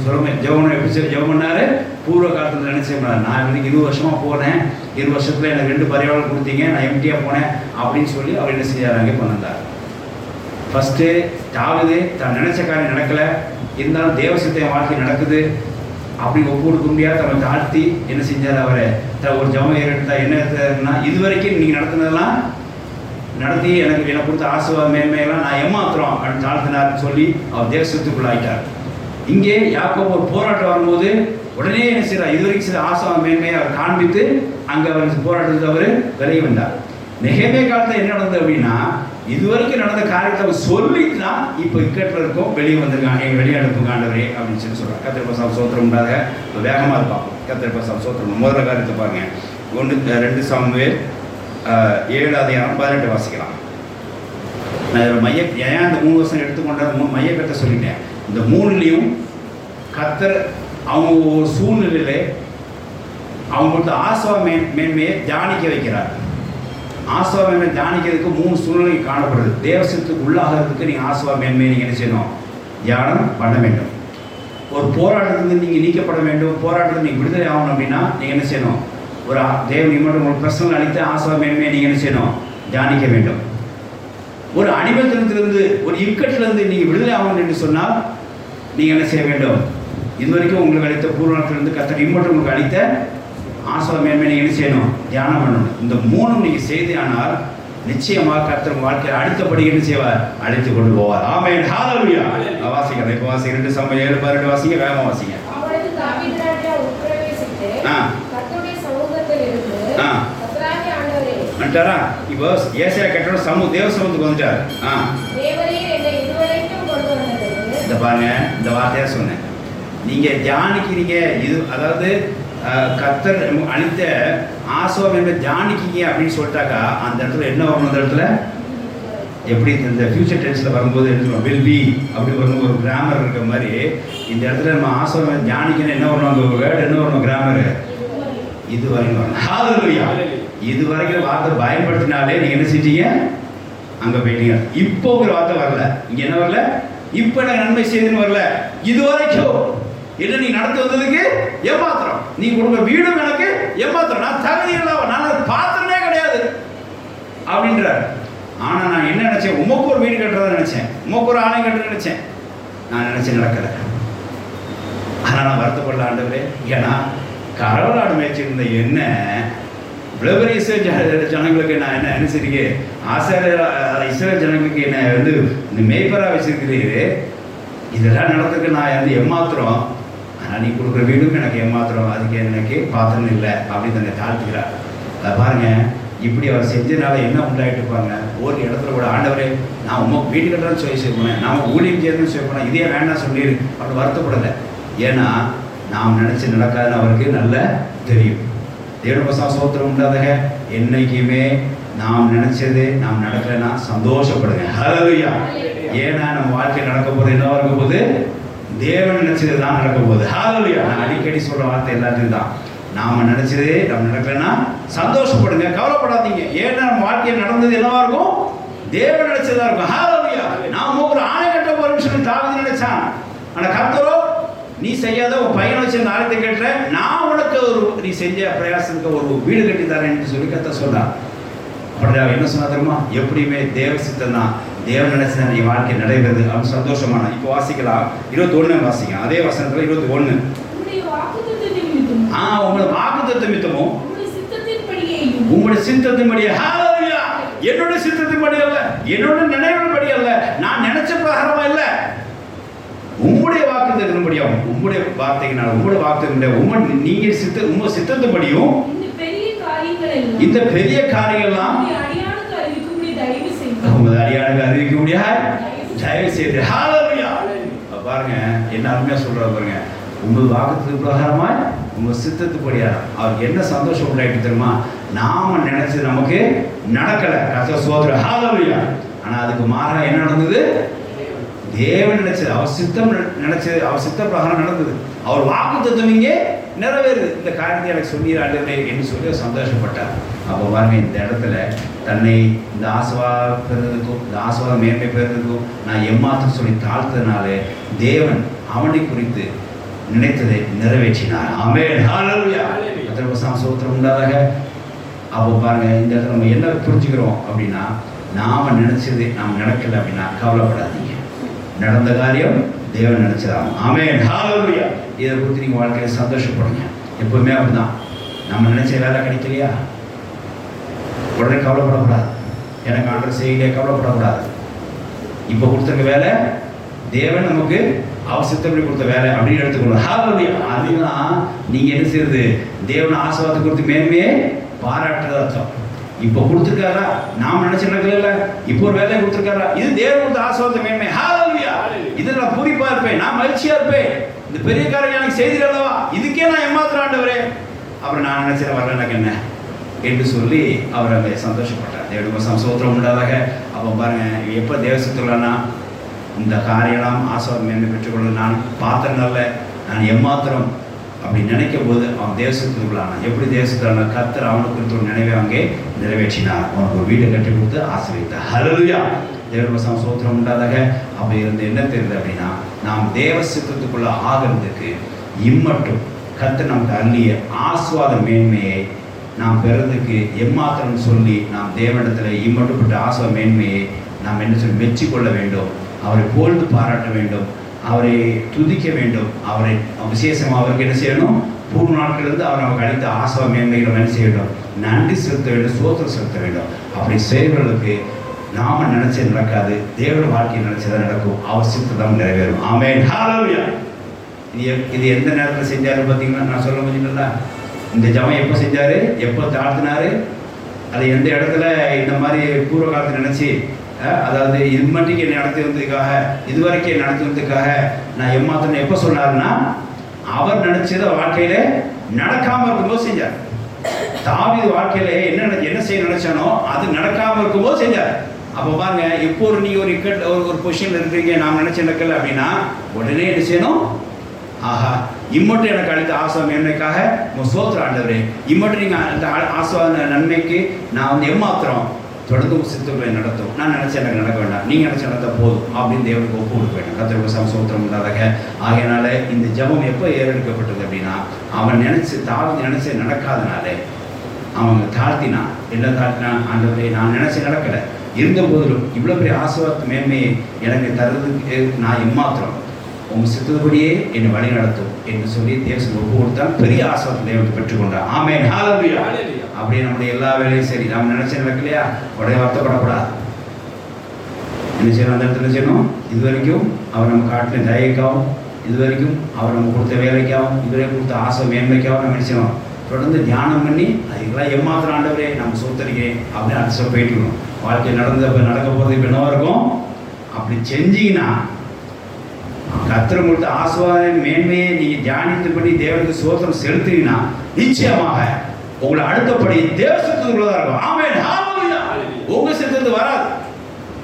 சொல்லுமே ஜெபம் எப்படி சொல்லி ஜெபம் பண்ணாரு? பூர்வ காலத்தில் நினைச்சே பண்ணார். நான் இன்னைக்கு 20 வருஷமாக போனேன், 20 வருஷத்தில் எனக்கு 2 பரிவாரம் கொடுத்தீங்க, நான் எம்டியாக போனேன் அப்படின்னு சொல்லி அவர் என்ன செய்யாராங்க பண்ணார். ஃபஸ்ட்டு தாவீது தான் நினைச்ச காரியம் நடக்கலை, இருந்தாலும் தேவசித்த வாழ்க்கை நடக்குது அப்படி ஒப்பு கொடுக்க முடியாது. தன்னை தாழ்த்தி என்ன செஞ்சார்? அவரை ஒரு ஜபம் ஏறெடுத்தா என்ன எடுத்தாருன்னா, இது வரைக்கும் நீங்கள் நடத்துனதெல்லாம் நடத்தி எனக்கு கொடுத்த ஆசீர்வாத மேன்மையெல்லாம் நான் ஏமாத்துறோம் அப்படின்னு தாழ்த்தினார்னு சொல்லி அவர் தேசத்துக்குள்ள ஆயிட்டார். இங்கே யாக்கோபு ஒரு போராட்டம் வரும்போது உடனே என்ன செய்யறார்? இது வரைக்கும் சில ஆசீர்வாத மேன்மையை அவர் காண்பித்து அங்கே அவர் போராட்டத்துக்கு அவர் விலகி வந்தார். நெகேமியா காலத்தில் என்ன நடந்தது அப்படின்னா, இதுவரைக்கும் நடந்த காரியத்தை அவன் சொல்லிட்டு தான் இப்போ இக்கட்டில் இருக்கோம், வெளியே வந்திருக்காங்க, எங்கள் வெளியே அனுப்புங்க ஆண்டவரே அப்படின்னு சொல்லி சொல்கிறான். கர்த்தர் பசாம் சோத்திரம் உண்டாக வேகமாக இருப்பான். கர்த்தர் பசாம் சோத்திரம் முதல்ல காரியத்தை பாருங்க. 2 சாமுவேல் 7:18 வாசிக்கலாம். நான் ஏன் இந்த 3 வருஷம் எடுத்துக்கொண்ட மையக்கத்தை சொல்லிட்டேன். இந்த 3லையும் கர்த்தர் அவங்க ஒரு சூழ்நிலையில அவங்களுக்கு ஆசவ மேன்மையை தியானிக்க வைக்கிறார். ஆசவ மேன்மை தியானிக்கிறதுக்கு 3 சூழ்நிலை காணப்படுது. தேவசத்துக்கு உள்ளாகிறதுக்கு நீங்கள் ஆசவ மேன்மையை நீங்கள் என்ன செய்யணும்? தியானம் பண்ண வேண்டும். ஒரு போராட்டத்துக்கு நீங்கள் நீக்கப்பட வேண்டும், போராட்டத்துக்கு நீங்கள் விடுதலை ஆகணும் அப்படின்னா நீங்கள் என்ன செய்யணும்? ஒரு தேவன் மட்டும் ஒரு பிரச்சனை அளித்த ஆசவ மேன்மையை நீங்கள் என்ன செய்யணும்? தியானிக்க வேண்டும். ஒரு அடிமைத்தனத்திலிருந்து ஒரு இக்கட்டிலிருந்து நீங்கள் விடுதலை ஆகணும் என்று சொன்னால் நீங்கள் என்ன செய்ய வேண்டும்? இதுவரைக்கும் உங்களுக்கு அளித்த பூர்வத்திலிருந்து கர்த்தர் இம்மட்டும் உங்களுக்கு அளித்த ஆசவ மேன்மை நீங்கள் என்ன செய்யணும்? தியானம் பண்ணணும். இந்த 3 நீங்கள் செய்தானால் நிச்சயமாக கர்த்தர் வாழ்க்கையில் அடுத்தபடி என்ன செய்வார்? அழைத்து கொண்டு போவார். ஆமென். ஹல்லேலூயா. வாசிங்க. இப்போ வாசிங்க. 2 சாமுவேல் 7:18 வாசிங்க. வேகமாக வாசிங்க. அவரது தாவீது ராஜா உட்பிரவேசித்து கர்த்தருடைய சமூகத்தில் இருந்து கர்த்தராகிய ஆண்டவரே வந்துட்டாரா? இப்போ ஏசாயா கேட்டோட தேவ சமூகத்துக்கு வந்துட்டார். தேவரீர் என்னை இதுவரைக்கும் கொண்டு வந்தது. இந்த பாருங்க, இந்த வார்த்தையா சொன்னேன். நீங்கள் தியானிக்கிறீங்க, இது அதாவது கர்த்தர் அளித்த ஆசவம் என்ன தியானிக்கிங்க அப்படின்னு சொல்லிட்டாக்கா அந்த இடத்துல என்ன வரணும்? அந்த இடத்துல எப்படி இந்த ஃபியூச்சர் டென்ஸில் வரும்போது என்ன வில் பி அப்படி வரணும், ஒரு கிராமர் இருக்கிற மாதிரி இந்த இடத்துல நம்ம ஆசவம் தியானிக்கணும் என்ன வரணும்? அந்த வேர்டு என்ன வரணும்? கிராமர் இது வரைக்கும் வரணும். ஹல்லேலூயா. இது வரைக்கும் வார்த்தை பயன்படுத்தினாலே நீங்கள் என்ன செஞ்சீங்க? அங்கே போயிட்டீங்க. இப்போ ஒரு வார்த்தை வரல, இங்கே என்ன வரல? இப்போ எனக்கு நன்மை செய்துன்னு வரல. இது வரைக்கும் என்ன நீ நடந்து வந்ததுக்கு ஏமாத்திரம், நீ கொடுக்க வீடும் எனக்கு ஏமாத்திரம், நான் தகுதி இல்லாம நான் பாத்திரனே கிடையாது அப்படின்றார். ஆனா நான் என்ன நினைச்சேன்? உமக்கு ஒரு வீடு கட்டுறதா நினைச்சேன், உமக்கு ஒரு ஆலயம் கட்டுறத நினைச்சேன். நான் நினைச்சேன் நடக்கல. ஆனால் நான் வருத்தப்படல ஆண்டவரே. ஏன்னா கடவுளாடு மேய்ச்சிருந்த என்ன விளவரீச ஜனங்களுக்கு நான் என்ன அனுசரிக்க இஸ்ரேல் ஜனங்களுக்கு என்ன வந்து மேய்ப்பராக வச்சிருக்கிறீரு. இதெல்லாம் நடந்துக்கு நான் ஏமாத்திரம். ஆனால் நீ கொடுக்குற வீடும் எனக்கு ஏமாத்திரம், அதுக்கு எனக்கு பாத்திரம் இல்லை அப்படின்னு தன்னை தாழ்த்துக்கிறார். அதை பாருங்க, இப்படி அவர் செஞ்சதுனால என்ன உண்டாயிட்டு இருப்பாங்க? ஒரு இடத்துல கூட ஆண்டவரே நான் உமக்கு வீட்டு கட்டுறேன்னு சொல்லி செய்யப்போனேன், நான் ஊழியம் செய்யணும்னு சொல்லி போனேன், இதே வேண்டாம் சொல்லிடு அப்படி வருத்தப்படலை. ஏன்னா நாம் நினச்சி நடக்காதுன்னு அவருக்கு நல்ல தெரியும். தேவனுடைய சோத்திரம் உண்டாதக. என்னைக்குமே நாம் நினைச்சது நாம் நடக்கலைன்னா சந்தோஷப்படுங்க. ஹல்லேலூயா. ஏன்னா நம்ம வாழ்க்கை நடக்க போது என்னவா இருக்க போது? தேவன் நினைச்சது தான் நடக்க போகுது. ஹல்லேலூயா. நான் அடிக்கடி சொல்ற வார்த்தை எல்லாத்தையும் தான். நாம நினைச்சது நம்ம நடக்கலைன்னா சந்தோஷப்படுங்க, கவலைப்படாதீங்க. ஏன்னா நம்ம வாழ்க்கையில் நடந்தது என்னவா இருக்கும்? தேவன் நினைச்சதா இருக்கும். ஹல்லேலூயா. நாம ஒரு ஆணை கட்ட போறோம்னு சொல்லி தாவீது நினைச்சான். ஆனா கர்த்தரோ நீ செய்யாத உன் பையனை வச்சு ஆலயத்தை கட்டுற, நான் உனக்கு நீ செஞ்ச பிரயாசத்துக்கு ஒரு வீடு கட்டி தரேன்னு சொல்லி கர்த்தர் சொன்னார். அப்படியே என்ன சொன்னா தெரியுமா? எப்படியுமே தேவ சித்தம் தான், தேவன் நினைச்சா நீ வாழ்க்கை நடைபெறுது அப்படின்னு சந்தோஷமான. இப்போ வாசிக்கலாம் 21 வாசிங்க. அதே வசனத்துல 21. உங்களை வாக்குத்தத்தம் நிமித்தமும் உங்களுடைய சித்தத்தின்படியே. ஹல்லேலூயா. என்னோட சித்தத்தின்படி அல்ல, என்னோட நினைவின்படி அல்ல, நான் நினைச்ச பிரகாரமா இல்ல, உங்களுடைய வாக்குத்தத்தின்படியாகும், உங்களுடைய வார்த்தையினால், உங்களுடைய வாக்குத்தத்தின்படியும் நீங்க உங்க சித்தத்தின்படியும் இந்த பெரிய காரியங்கள்லாம் உங்க அடியானுக்கு அறிவிக்க முடியாது. தயவு செய்து. ஹல்லேலூயா. பாருங்க என்ன அருமையா சொல்றாரு பாருங்க. உங்க வாக்குத்தத்து பிரகாரமாய் உங்க சித்தத்துப்படியா அவருக்கு என்ன சந்தோஷம் உண்டாயிட்டு தெரியுமா? நாம நினைச்சது நமக்கு நடக்கல. கர்த்தர் ஸ்தோத்திரம். ஹல்லேலூயா. ஆனா அதுக்கு மாறா என்ன நடந்தது? தேவன் நினைச்சது, அவர் சித்தம் நினைச்சது, அவர் சித்த பிரகாரம் நடந்தது. அவர் வாக்குத்தத்தம் இங்கே நிறைவேறுது. இந்த காரியத்தை எனக்கு சொல்லிடாண்டே என்று சொல்லி சந்தோஷப்பட்டார். அப்போ பாருங்க, இந்த இடத்துல தன்னை இந்த ஆசீர்வாதம் பெறுறதுக்கும் இந்த ஆசீர்வாதம் மேன்மை பெறுறதுக்கும் நான் ஏமாற்றம் சொல்லி தாழ்த்ததுனாலே தேவன் அவனை குறித்து நினைத்ததை நிறைவேற்றினார். ஆமென். ஹல்லேலூயா. கர்த்தருக்கு ஸ்தோத்திரம் உண்டாதாக. அப்போ பாருங்க, இந்த இடத்துல நம்ம என்ன புரிஞ்சுக்கிறோம் அப்படின்னா, நாம நினைச்சது நாம் நடக்கல அப்படின்னா கவலைப்படாதீங்க. நடந்த காரியம் தேவன் நினைச்சதாகும். ஆமென். ஹல்லேலூயா. இதை குறித்து நீங்கள் வாழ்க்கையில் சந்தோஷப்படுங்க. எப்பவுமே அப்படிதான். நம்ம நினைச்ச வேலை கிடைக்கலையா உடனே கவலைப்படக்கூடாது. எனக்கு ஆண்டவர் செய்யலையே கவலைப்படக்கூடாது. இப்போ கொடுத்துருக்க வேலை தேவன் நமக்கு அவசியத்தப்படி கொடுத்த வேலை அப்படின்னு எடுத்துக்கணும். ஹல்லேலூயா. அதுதான் நீங்கள் என்ன செய்யறது? தேவன் ஆசீர்வாதத்தை கொடுத்து மேன்மையே பாராட்டுறது அர்த்தம். இப்போ கொடுத்துருக்காரா? நாம் நினைச்சு நடக்கல, இப்போ ஒரு வேலையை கொடுத்துருக்காரா? இது தேவன் கொடுத்த ஆசீர்வாத மேன்மை. ஹalleluya. இதில் நான் பூரிப்பா இருப்பேன், நான் மகிழ்ச்சியா இருப்பேன். இந்த பெரிய காரியம் எனக்கு செய்தி அல்லவா, இதுக்கே நான் ஏமாத்துறேன் ஆண்டவரே. அப்புறம் நான் நினைச்சேன் வரல எனக்கு என்ன என்று சொல்லி அவர் அங்கே சந்தோஷப்பட்டார். தேவனுக்கு ஸ்தோத்திரம் உண்டாதாக. அப்போ பாருங்க, எப்போ தேவசத்துலன்னா இந்த காரியெல்லாம் ஆசீர்வாதம் மேன்மை பெற்றுக்கொள்ள நான் பார்த்தனால நான் ஏமாத்திரம் அப்படி நினைக்கும் போது அவன் தேசத்துக்குள்ளான எப்படி தேசத்துலான கர்த்தர் அவனுக்கு குறித்த ஒரு நினைவை அங்கே நிறைவேற்றினார். அவனுக்கு ஒரு வீட்டை கட்டி கொடுத்து ஆசீர்வதித்தார். ஹல்லேலூயா. தேவனுக்கு ஸ்தோத்திரம் உண்டாதாக. அப்படி இருந்து என்ன தெரியுது அப்படின்னா, நாம் தேவ சித்தத்துக்குள்ள ஆகிறதுக்கு இம்மட்டும் கர்த்தர் நமக்கு அள்ளிய ஆசீர்வாத மேன்மையை நாம் பெறதுக்கு எம்மாத்திரம் சொல்லி நாம் தேவனிடத்தில் இம்மட்டுப்பட்ட ஆசீர்வாத மேன்மையை நாம் என்ன சொல்லி மெச்சிக்கொள்ள வேண்டும், அவரை புகழ்ந்து பாராட்ட வேண்டும், அவரை துதிக்க வேண்டும், அவரை விசேஷமாக அவருக்கு என்ன செய்யணும், பூர்வ நாட்களிலிருந்து அவர் நமக்கு அளித்த ஆசீர்வாத மேன்மைகளை என்ன செய்யணும், நன்றி செலுத்த வேண்டும், ஸ்தோத்திரம் செலுத்த வேண்டும். அப்படி செய்வர்களுக்கு நாம நினைச்சது நடக்காது, தேவன் வாழ்க்கையை நினைச்சதான் நடக்கும், அவர் சித்தம் நிறைவேறும். ஆமென். ஹல்லேலூயா. இது எந்த நேரத்தில் செஞ்சாரு பார்த்தீங்கன்னா, நான் சொல்ல முடியுங்களா, இந்த ஜபம் எப்போ செஞ்சாரு, எப்போ தாழ்த்தினாரு, அது எந்த இடத்துல இந்த மாதிரி பூர்வ காலத்தை நினைச்சு, அதாவது இது மட்டும் என்னை நடத்தி வந்ததுக்காக, இதுவரைக்கும் என்னை நடத்தி வந்ததுக்காக நான் ஏமாத்திரம் எப்போ சொன்னாருன்னா, அவர் நினைச்சதை வாழ்க்கையில நடக்காம இருக்கும்போது செஞ்சார். தாவீது வாழ்க்கையில என்ன செய்ய நினைச்சானோ அது நடக்காம இருக்கும்போது செஞ்சார். அப்போ பாருங்க, இப்போ நீங்க ஒரு பொசிஷன்ல இருக்கீங்க, நாம் நினைச்சு நடக்கல அப்படின்னா உடனே என்ன செய்யணும், ஆஹா இம்மட்டும் எனக்கு அளித்த ஆசீர்வாத மேன்மைக்காக ஸ்தோத்திரம் ஆண்டவரே, இம்மட்டும் நீங்கள் அந்த ஆசீர்வாத நன்மைக்கு நான் வந்து ஏமாத்திரம் தொடர்ந்து சித்துக்களை நடத்தும், நான் நினைச்ச எனக்கு நடக்க வேண்டாம், நீங்கள் நினைச்ச நடத்த போதும் அப்படின்னு தேவனுக்கு ஒப்பு கொடுக்க வேண்டும். கர்த்தருக்கு ஸ்தோத்திரம் உண்டாதாக. ஆகையினால இந்த ஜெபம் எப்போ ஏறெடுக்கப்பட்டது அப்படின்னா, அவன் தாழ்த்தி நினைச்சு நடக்காதனாலே அவங்க தாழ்த்தினான். என்ன தாழ்த்தினான், ஆண்டவரே நான் நினைச்சு நடக்கலை, இருந்த போதிலும் இவ்வளோ பெரிய ஆசீர்வாத மேன்மையை எனக்கு தருவதுக்கு நான் எம்மாத்திரம், உங்க சித்தபடியே என்னை வழி நடத்தும் என்று சொல்லி தேவன் ஒப்பு கொடுத்தால் பெரிய ஆசீர்வாதத்தை தேவனுக்கு பெற்றுக்கொண்டார். ஆமென். ஹல்லேலூயா. அப்படியே நம்முடைய எல்லா வேலையும் சரி, நாம் நினைச்ச நடக்கலையா உடனே வருத்தப்படக்கூடாது. என்ன செய்யணும், அந்த இடத்துல செய்யணும், இது வரைக்கும் அவர் நம்ம காட்டின தயக்காவும், இது வரைக்கும் அவர் நம்ம கொடுத்த வேலைக்காகவும், இதுவரை கொடுத்த ஆசை மேன்மைக்காகவும் நம்ம நினைச்சோம் தொடர்ந்து தியானம் பண்ணி அதுக்கெல்லாம் ஏமாத்திரம் ஆண்டவரே நம்ம சோத்தரிக்கிறேன் அப்படின்னு அடுத்த போயிட்டுருக்கணும். வாழ்க்கை நடக்க போகிறது இப்போ என்னவா இருக்கும், அப்படி செஞ்சீங்கன்னா கர்த்தர் கொடுத்த ஆசீர்வாத மேன்மையை நீங்க தியானித்து பண்ணி தேவனுக்கு ஸ்தோத்திரம் செலுத்தினா நிச்சயமாக உங்களை அடுத்தபடி தேவ சித்தத்துக்குள்ளதா இருக்கும். ஆமென். ஹல்லேலூயா. உங்க சித்தத்து வராது.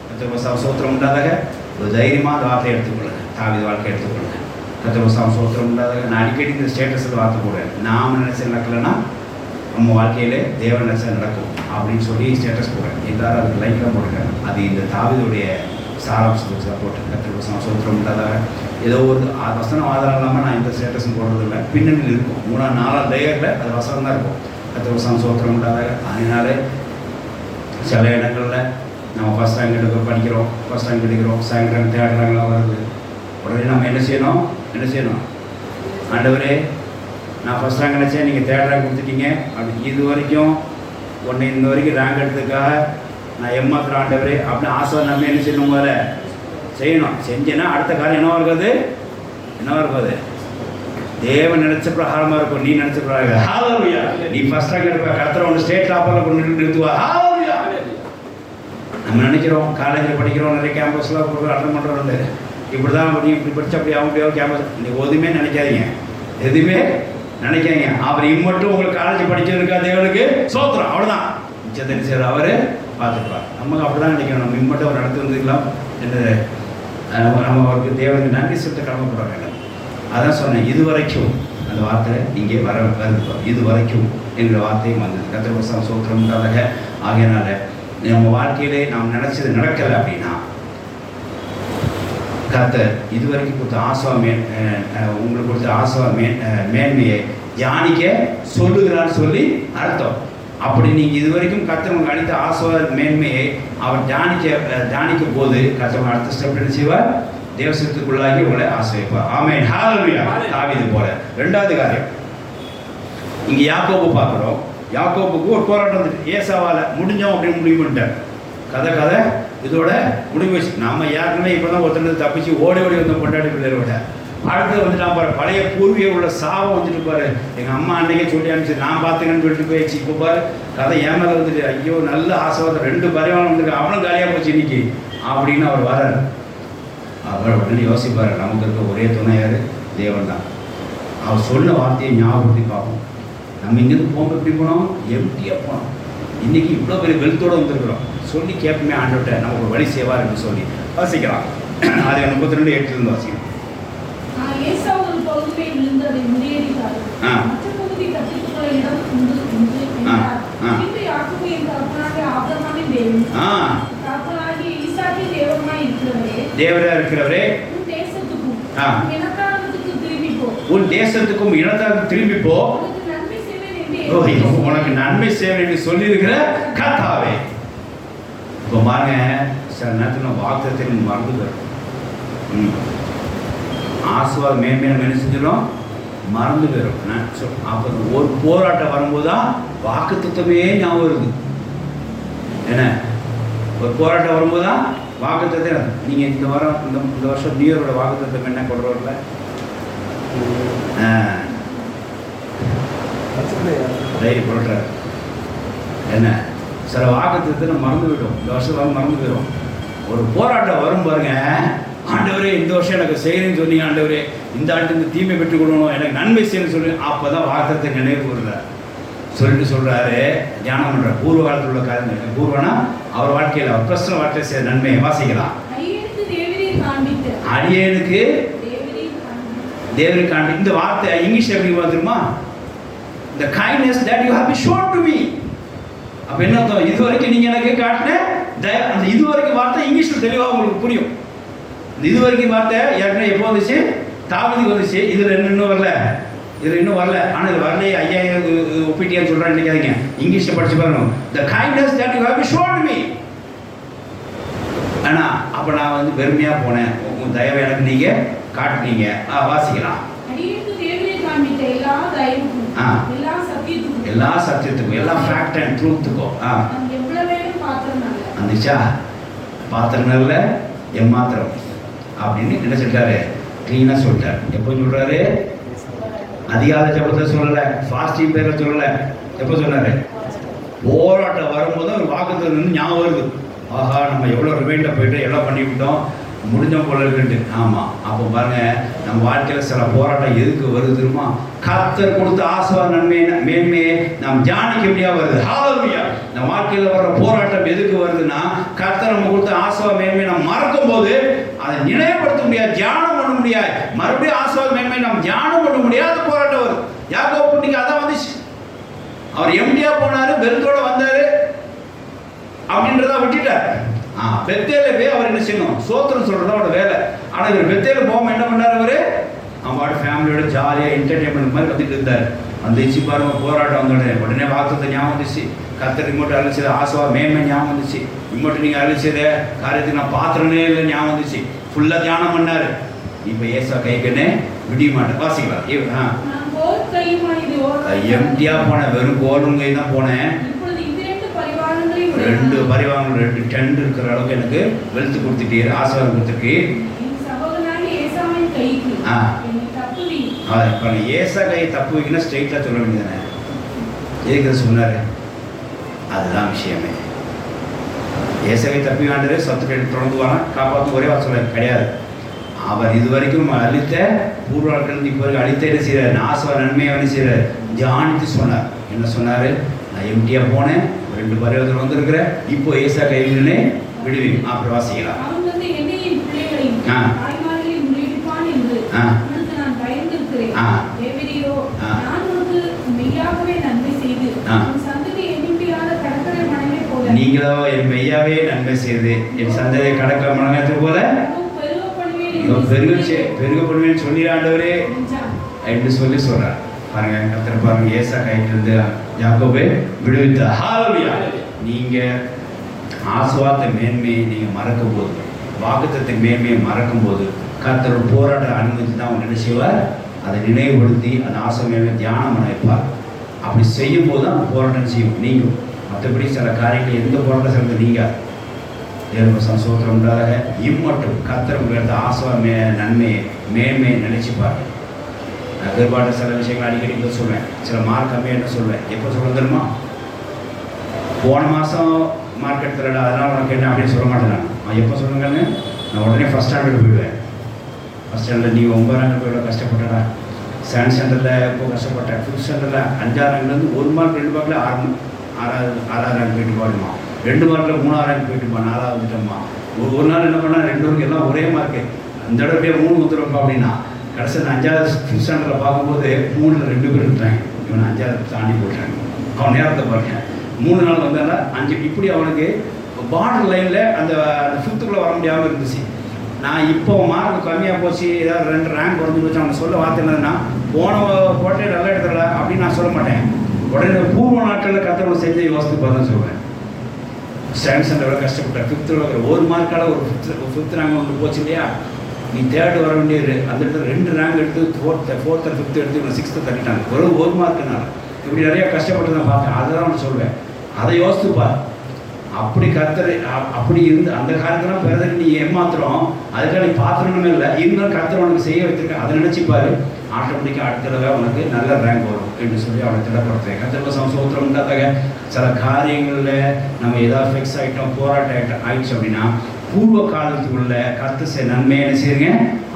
கர்த்தருக்கு ஸ்தோத்திரம் உண்டாதாக. ஒரு தைரியமா அந்த வார்த்தையை எடுத்துக்கொள்ளுங்க. தாவீது வாழ்க்கை எடுத்துக்கொள்ளுங்க. கர்த்தருக்கு ஸ்தோத்திரம் உண்டாதாக. நான் அடிக்கடி இந்த ஸ்டேட்டஸில் வார்த்தை போடுறேன், நாம் நினைச்ச நடக்கலைன்னா நம்ம வாழ்க்கையில தேவன் நினைச்ச நடக்கும் அப்படின்னு சொல்லி ஸ்டேட்டஸ் போடுறேன். எல்லாரும் அதுக்கு லைக்லாம் போடுங்க. அது இந்த தாவீதுடைய சாராம்சத்துக்கு சப்போர்ட். கர்த்தருக்கு ஸ்தோத்திரம் உண்டாதாக. ஏதோ ஒரு வசனம் ஆதாரம் இல்லாமல் நான் இந்த ஸ்டேட்டஸும் போடுறதில்லை, பின்னணியில் இருக்கும் 3-4 லேயரில் அது வசனம் தான் இருக்கும். கர்த்தருக்கு ஸ்தோத்திரம் உண்டாதாக. அதனால சில இடங்களில் நம்ம ஃபஸ்ட் ரேங்க் எடுக்க படிக்கிறோம், ஃபஸ்ட் ரேங்க் எடுக்கிறோம், செகண்ட் ரேங்க், தேர்ட் ரேங்க்லாம் வருது. உடனே நம்ம என்ன செய்யணும், ஆண்டவரே நான் ஃபஸ்ட் ரேங்க் நினச்சேன், நீங்கள் தேர்ட் ரேங்க் கொடுத்துட்டீங்க, அப்படி இது வரைக்கும் ஒன்று இந்த வரைக்கும் ரேங்க் எடுத்ததுக்காக நான் ஏமாத்துறேன் ஆண்டவரே அப்படின்னு ஆசை நம்ம என்ன செய்யணும், வர செய்யணும். செஞ்சேன்னா அடுத்த காலம் என்னவா இருக்காது, தேவன் நினைச்ச பிரகாரமாக இருக்கும், நீ நினைச்ச பிரகாரம். ஹல்லேலூயா. நீ ஃபர்ஸ்ட் ரேங்க் எடுப்ப, கர்த்தர் ஒன்று ஸ்டேட் டாப்பரில் கொண்டு நிறுத்துவா. ஹல்லேலூயா. நம்ம நினைக்கிறோம் காலேஜில் படிக்கிறோம், நிறைய கேம்பஸ்லாம் அட்டன் பண்ணுறோம், இப்படி தான் முடியும், இப்படி படித்தா அப்படி ஆக முடியாது கேம்பஸ். நீங்கள் எதுவுமே நினைக்காதீங்க, எதுவுமே நினைக்காதீங்க. அவர் இம்மட்டும் உங்களுக்கு காலேஜ் படிக்கிறதுக்கா தேவனுக்கு ஸ்தோத்திரம், அவ்வளோதான். மிச்சத்தை செய்கிற அவர் பார்த்துக்குவார். நமக்கு அப்படி தான் நினைக்கணும், நம்ம இம்மட்டும் அவர் நடத்தி வந்துக்கலாம் என்று நம்ம அவருக்கு தேவனுக்கு நன்றி செலுத்த கடமைப்பட வேண்டும். அதான் சொன்னேன், இது வரைக்கும் அந்த வார்த்தை இங்கே வருது, இது வரைக்கும் என்ற வார்த்தையும் வந்தது. கர்த்தருக்கு ஸ்தோத்திரம் உண்டாதாக. ஆகையினால நம்ம வாழ்க்கையிலே நாம் நினைச்சது நடக்கலை அப்படின்னா, கர்த்தர் இதுவரைக்கும் கொடுத்த உங்களுக்கு கொடுத்த மேன்மையை தியானிக்க சொல்லுகிறான்னு சொல்லி அர்த்தம். அப்படி நீங்கள் இதுவரைக்கும் கர்த்தர் உங்களுக்கு அளித்த ஆசீர்வாத மேன்மையை அவர் தியானிக்கும் போது கர்த்தர் அடுத்த ஸ்டெப் என்ன செய்வார், தேவசத்துக்குள்ளாகி உங்களை ஆசீர்வதிப்பார். ஆமென். ஹல்லேலூயா. தாவீது போல. ரெண்டாவது காரியம், இங்கே யாக்கோபு பார்க்குறோம். யாக்கோபுக்கு ஒரு போராட்டம் வந்துட்டு ஏசாவால் முடிஞ்சோம் அப்படின்னு முடிவு பண்ணிட்டார். கதை இதோட முடிவு வச்சு நம்ம யாருக்குமே இப்போ தான் ஒருத்தர் தப்பிச்சு ஓடி வந்த கொண்டாடி பிள்ளையோட அடுத்து வந்துட்டான் பாரு, பழைய பூர்வீக உள்ள சாபம் வந்துட்டு பாரு. எங்கள் அம்மா அன்னைக்கே சொல்லி அனுப்பிச்சு, நான் பார்த்துக்கன்னு சொல்லிட்டு போயிடுச்சு. இப்போ பாரு கதை ஏமாத வந்துட்டு, ஐயோ நல்ல ஆசீர்வாதம், 2 பரிவாரம் வந்துருக்கு, அவனும் காலியாக போச்சு இன்னைக்கு அப்படின்னு அவர் வராரு. அவர் உடனே யோசிப்பார், நமக்கு இருக்க ஒரே துணை யார்? தேவன் தான். அவர் சொன்ன வார்த்தையை ஞாபகப்படுத்தி பார்ப்போம். நம்ம இங்கேருந்து போகும்போது எப்படி போனோம்? எம்டியாக போனோம். இன்றைக்கி இவ்வளோ பெரிய வெல்த்தோடு வந்துருக்குறோம். சொல்லி கேட்போமே ஆண்டவர்கிட்ட, நமக்கு ஒரு வழி செய்வார் என்று சொல்லி வாசிக்கலாம். அதை 32:8 வாசிக்கலாம். தேவரா இருக்கிறவரே, உன் தேசத்துக்கும் இனத்தாருக்கு திரும்பி போ, உனக்கு நன்மை செய்வேன் என்று சொல்லியிருக்கிற கர்த்தாவே. இப்போ பாருங்க, சில நேரத்தில் வாக்குத்தத்தை மறந்து போயிடும். ஆசீர்வாதம் மேன்மேலும் என்ன செஞ்சிடும்? மறந்து போயிடும். அப்போ ஒரு போராட்டம் வரும்போது தான் வாக்குத்தத்தமே ஞாபகம் வருது. என்ன, ஒரு போராட்டம் வரும்போது தான் வாக்குத்தத்தை. நீங்கள் இந்த வாரம் இந்த வருஷம் நியூ இயரோட வாக்குத்தத்தம் என்ன கொண்டு வரல? டைரி போடுறாரு. என்ன, சில வாக்குத்தத்தை மறந்து விடும். இந்த வருஷம் மறந்து போயிடும். ஒரு போராட்டம் வரும் பாருங்க, ஆண்டவரே இந்த வருஷம் எனக்கு செய்யணும்னு சொன்னீங்க, ஆண்டவரே இந்த ஆண்டு இந்த தீமை பெற்றுக் கொள்ளணும், எனக்கு நன்மை செய்யணும்னு சொல்லி அப்போ தான் வாக்குத்தத்தை நினைவு கூறுறார். சொல்லிட்டு சொல்கிறாரு, தியானம் பண்ணுற பூர்வ காலத்தில் உள்ள காரணம். பூர்வனா அவர் வாழ்க்கையில், அவர் பிரச்சனை வாழ்க்கையில் செய்ய நன்மையை வாசிக்கலாம். அடியேனுக்கு தேவரை காண்பி. இந்த வார்த்தை இங்கிலீஷ் எப்படி பார்த்துருமா? The kindness that you have shown to me. அப்போ என்ன அர்த்தம்? இது வரைக்கும் நீங்கள் எனக்கு காட்டின அந்த இது வரைக்கும் வார்த்தை இங்கிலீஷில் தெளிவாக உங்களுக்கு புரியும். இந்த இது வரைக்கும் வார்த்தை ஏற்கனவே எப்போ வந்துச்சு? தாவீதுக்கு வந்துச்சு. இதில் இன்னும் வரல, இதில் இன்னும் வரல. ஆனால் இது வரலையே, ஐயா ஒப்பிட்டியான்னு சொல்கிறேன் நினைக்காதீங்க. இங்கிலீஷில் படிச்சு பாருங்க. The kindness that you have shown me. ஆனால் அப்போ நான் வந்து வெறுமையாக போனேன், உங்கள் தயவை எனக்கு நீங்கள் காட்டினீங்க. வாசிக்கலாம். எல்லா சத்தியத்துக்கும், எல்லா ஃபேக்ட் அண்ட் ட்ரூத்துக்கும் வந்துச்சா? பாத்திரம் நல்ல எம்மாத்திரம் அப்படின்னு என்ன சொல்லிட்டாரு? க்ளீனாக சொல்லிட்டார். எப்போ சொல்கிறாரு? அதிகார ஜபத்தை சொல்லலை, ஃபாஸ்டிங் பேரில் சொல்லலை. எப்போ சொன்னார்? போராட்டம் வரும்போது ஒரு வாக்குத்தத்தம் இருந்து ஞாபகம் வருது. ஆஹா, நம்ம எவ்வளோ ரிமைண்டில் போயிட்டு எல்லாம் பண்ணிவிட்டோம், முடிஞ்ச போல இருக்குன்ட்டு. ஆமாம், அப்போ பாருங்க, நம்ம வாழ்க்கையில் சில போராட்டம் எதுக்கு வருது தெரியுமா? கர்த்தர் கொடுத்த ஆசீர்வாத நன்மை மேன்மையை நாம் தியானிக்க முடியாது வருது. ஹல்லேலூயா. நம்ம வாழ்க்கையில் வர்ற போராட்டம் எதுக்கு வருதுன்னா, கர்த்தர் நம்ம கொடுத்த ஆசீர்வாத மேன்மையை நாம் மறக்கும் போது அதை நினைவுபடுத்த முடியாது, தியானம் பண்ண முடியாது. மறுபடியும் ஆசீர்வாத மேன்மையை நாம் தியானம் பண்ண முடியாத போராட்டம் வருது. யாக்கோபு இன்னைக்கு அதான் வந்துச்சு. அவர் எம்டியா போனாரு, பெருத்தோட வந்தாரு அப்படின்றத விட்டுட்டார். பெத்தேல போய் அவர் என்ன செய்யணும்? சோத்திரம் சொல்றது அவரோட வேலை. ஆனால் இவர் பெத்தேல போகாம என்ன பண்ணார்? அவர் அவங்களோட ஃபேமிலியோட ஜாலியாக என்டர்டெயின்மெண்ட் மாதிரி வந்துட்டு இருந்தார். வந்துச்சு பாருங்க, போராட்டம் வந்தோடனே உடனே வாக்குத்தத்தை ஞாபகம் வந்துச்சு. கர்த்தர் இம்மோட்டு அழிச்சது ஆசீர்வாதம் மேன்மை ஞாபகம் வந்துச்சு. இம்மோட்டு நீங்கள் அழிச்சத காரியத்துக்கு நான் பாத்திரனே இல்லை ஞாபகம் வந்துச்சு. ஃபுல்லாக தியானம் பண்ணார். இப்போ ஏசா கைக்குன்னே விடிய மாட்டேன். வாசிக்கலாம். எம்டியா போனேன், வெறும் கோடும் கை தான் போனேன். 2 பரிவாரங்கள் 2 டென்ட் இருக்கிற அளவுக்கு எனக்கு வெல்த் கொடுத்துட்டீர், ஆசீர்வாதம் கொடுத்துருக்கு. இப்போ ஏசா கை தப்பு வைக்கணும், ஸ்ட்ரெயிட்டாக சொல்ல வேண்டியதானே? எதுக்கு சொன்னார்? அதுதான் விஷயமே. ஏசா கை தப்பி வேண்டது சத்துக்களை தொடர்ந்து வாங்க காப்பாற்றும் ஒரே சொல்ல கிடையாது. அவர் இது வரைக்கும் அழித்த பூர்வாட்கள் இப்போ வரைக்கும் அழித்த என்ன செய்கிறார்? ஆசீர்வாத நன்மையை என்ன செய்கிறார்? தியானித்து சொன்னார். என்ன சொன்னார்? நான் எம்டியாக போனேன், 2 பரிவர்த்தனை வந்திருக்கிறேன், இப்போ ஏசா கையிலே விடுவீங்க. அப்புறம் வாசிக்கலாம். நீங்களோ என் மெய்யாவே நன்மை செய்து என் சந்ததியை கடக்க மனங்கத்து போல பெருகப்படுவேன்னு சொல்லிடாண்டவரே என்று சொல்லி சொல்றார். பாருங்க, கர்த்தர் பாருங்க, ஏசா கையில இருந்து யாக்கோபை விடுவித்தார். ஹல்லேலூயா. நீங்க ஆசீர்வாத மேன்மையை நீங்க மறக்கும் போது, வாக்குத்தத்தின் மேன்மையை மறக்கும் போது, கர்த்தர் போராட்டம் அனுமதித்து தான் அவங்க என்ன செய்வார்? அதை நினைவுபடுத்தி அந்த ஆசீர்வாத தியானம் பண்ண வைப்பார். அப்படி செய்யும் போது தான் அந்த போராட்டம் செய்யும் நீங்கும். மற்றபடி சில காரியங்கள் எந்த போராட்டம் சேர்ந்து நீங்க தேவசம் சோத்திரம் உண்டாக. இம்மட்டும் கர்த்தர் உங்களுக்கு ஆசை நன்மை மேன்மை நினைச்சுப்பாரு. நான் எதிர்பார்த்த சில விஷயங்கள் அடிக்கடி சொல்லுவேன், சில மார்க் கம்மியாக சொல்லுவேன். எப்போ சொல்ல தெரியுமா? போன மாதம் மார்க் எடுத்துடா, அதெல்லாம் உனக்கு என்ன அப்படின்னு சொல்ல மாட்டேன். நான் எப்போ சொல்லுங்கன்னு நான் உடனே ஃபஸ்ட் ஸ்டாண்டர்டு போயிடுவேன். ஃபஸ்ட் ஸ்டாண்டர்டில் நீ 9ஆம் ரேங்க் போய் கஷ்டப்பட்டடா, 7th ஸ்டாண்டர்டில் இப்போ கஷ்டப்பட்டேன், 5th ஸ்டாண்டர்டில் 5ஆம் ரேங்க்லேருந்து 1 மார்க் 2 மார்க்கில் 6ஆம் ரேங்க் போயிட்டு போடுமா, 2 மார்க்கில் 3ஆம் ரேங்க் போயிட்டுமா, 4ஆவது வந்துட்டோம்மா. ஒரு நாள் என்ன பண்ணால் 2 மார்க் எல்லாம் ஒரே மார்க்கு, அந்த தடவை 3 வந்துடும்ப்பா அப்படின்னா. கடைசி நான் 5வது 5th ஸ்டாண்டர்டில் பார்க்கும்போது 3ல் 2 பேர் இருக்காங்க. இவன் 5வது தாண்டி போட்டாங்க. அவன் நேரத்தை பாருங்க, 3 நாள் வந்தால 5. இப்படி அவனுக்கு பார்டர் லைனில் அந்த 5th வர முடியாமல் இருந்துச்சு. நான் இப்போ மார்க் கம்மியாக போச்சு, ஏதாவது 2 ரேங்க் குறைஞ்சி போச்சு, அவனை சொல்ல வார்த்தை என்னதுன்னா, போன போட்டே நல்லா எடுத்துடல அப்படின்னு நான் சொல்ல மாட்டேன். உடனே பூர்வ நாட்களில் கத்தவங்களை செஞ்சு யோசித்து பார்த்தா சொல்லுவேன். 7th ஸ்டாண்டர்டில் கஷ்டப்பட்டேன், 5th ஒரு மார்க்கால் ஒரு 5th ரேங்க் ஒன்று போச்சு இல்லையா, நீ 3rd வர வேண்டியது. அந்த இடத்துல 2 ரேங்க் எடுத்து 4th and 5th எடுத்து இவனை 6th தட்டிட்டாங்க. ஒரு மார்க்குனால இப்படி நிறைய கஷ்டப்பட்டு நான் பார்த்தேன். அதை தான் அவனை சொல்வேன், அதை யோசித்துப்பார். அப்படி கர்த்தர் அப்படி இருந்து அந்த காலத்துலாம் பிறகு நீ ஏமாத்திரம், அதுக்காக நீ பாத்திரமே இல்லை, இருந்தாலும் கர்த்தர் உனக்கு செய்ய வச்சிருக்கேன், அதை நினச்சிப்பாரு. ஆட்டோமேட்டிக்காக அடுத்த தடவை உனக்கு நல்ல ரேங்க் வரும் என்று சொல்லி அவனை திடப்படுத்துறேன். கர்த்தர் சோத்திரம் உண்டாதாக. சில காரியங்களில் நம்ம ஏதாவது ஃபிக்ஸ் ஆகிட்டோம், போராட்டம் ஆயிடுச்சு அப்படின்னா, பூர்வ காலத்துக்குள்ள கர்த்தர் நன்மையை என்ன செய்யுங்க,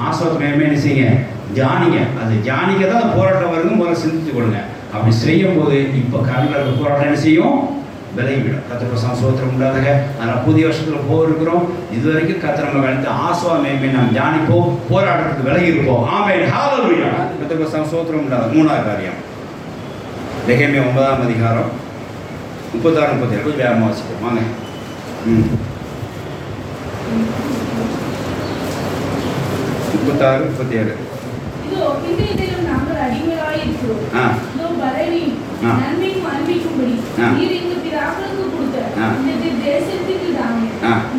ஆசோத்தம் நன்மையை என்ன செய்யுங்க, ஜானிங்க. அது ஜானிக்க தான் அந்த போராட்டம் வருங்க, முதல்ல சிந்தித்து கொடுங்க. அப்படி செய்யும் போது இப்போ காலங்களுக்கு போராட்டம் என்ன செய்யும், விலகிவிடும். கர்த்தர் சோத்திரம் உண்டாதாக. அதனால் புதிய வருஷத்தில் போயிருக்கிறோம். இது வரைக்கும் கர்த்தர் நம்ம கழித்து ஆசுவா மேன்மை நாம் தியானிப்போம், போராட்டத்துக்கு விலகி இருப்போம். ஆமென், ஹல்லேலூயா. கர்த்தர் சோத்திரம் உண்டாக. 3வது காரியம், நெகேமியா 9ஆம் அதிகாரம் 36 37 வேகமாக வச்சுப்போம் வாங்க. 36 37. நன்மையும் அன்பிக்கும்படி நீர் எங்கள் பிதாக்களுக்கு கொடுத்த இந்த தேசத்திற்கு தானே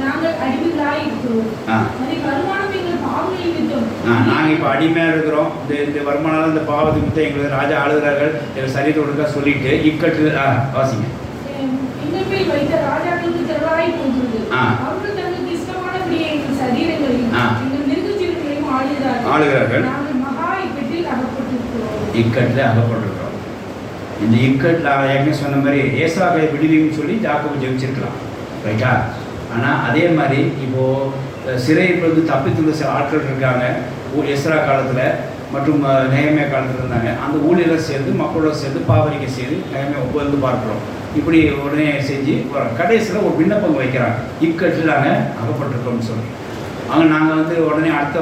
நாங்கள் அடிமைகளாய் இருக்கிறோம். அதை வருமானம் எங்கள் பாவங்களை நிமித்தம் நாங்கள் இப்போ அடிமையாக இருக்கிறோம். இந்த வருமானம் இந்த பாவத்தை நிமித்தம் எங்களுக்கு ராஜா ஆளுகிறார்கள், எங்கள் சரீரத்தோடு சொல்லிட்டு இக்கட்டு வாசிங்க. எங்கள் மேல் வைத்த ராஜாக்களுக்கு திரளாய் போன்றது. அவர்கள் தங்களுக்கு இஷ்டமானபடியே எங்கள் சரீரங்களையும் எங்கள் மிருகஜீவன்களையும் ஆளுகிறார்கள். நாங்கள் மகா இக்கட்டில் அகப்பட்டிருக்கிறோம். இக்கட்டில் அகப்பட்டிருக்கிறோம். இந்த இக்கட்டில் ஏற்கனவே சொன்ன மாதிரி ஏசாவை விடுவின்னு சொல்லி ஜாக்கோபு ஜெபிச்சிருக்கலாம், ரைட்டா? ஆனால் அதே மாதிரி இப்போது சிறையிலிருந்து தப்பித்துள்ள சில ஆட்கள் இருக்காங்க. எஸ்ரா காலத்தில் மற்றும் நெகேமியா காலத்தில் இருந்தாங்க. அந்த ஊழியரை சேர்ந்து மக்களோட சேர்ந்து பாவரிக்கை செய்து நெகேமியா 9 பார்க்குறோம். இப்படி உடனே செஞ்சு கடைசியில் ஒரு விண்ணப்பம் வைக்கிறாங்க, இக்கட்டில் நாங்கள் அகப்பட்டிருக்கோம்னு சொல்லி. அங்கே நாங்கள் உடனே அடுத்த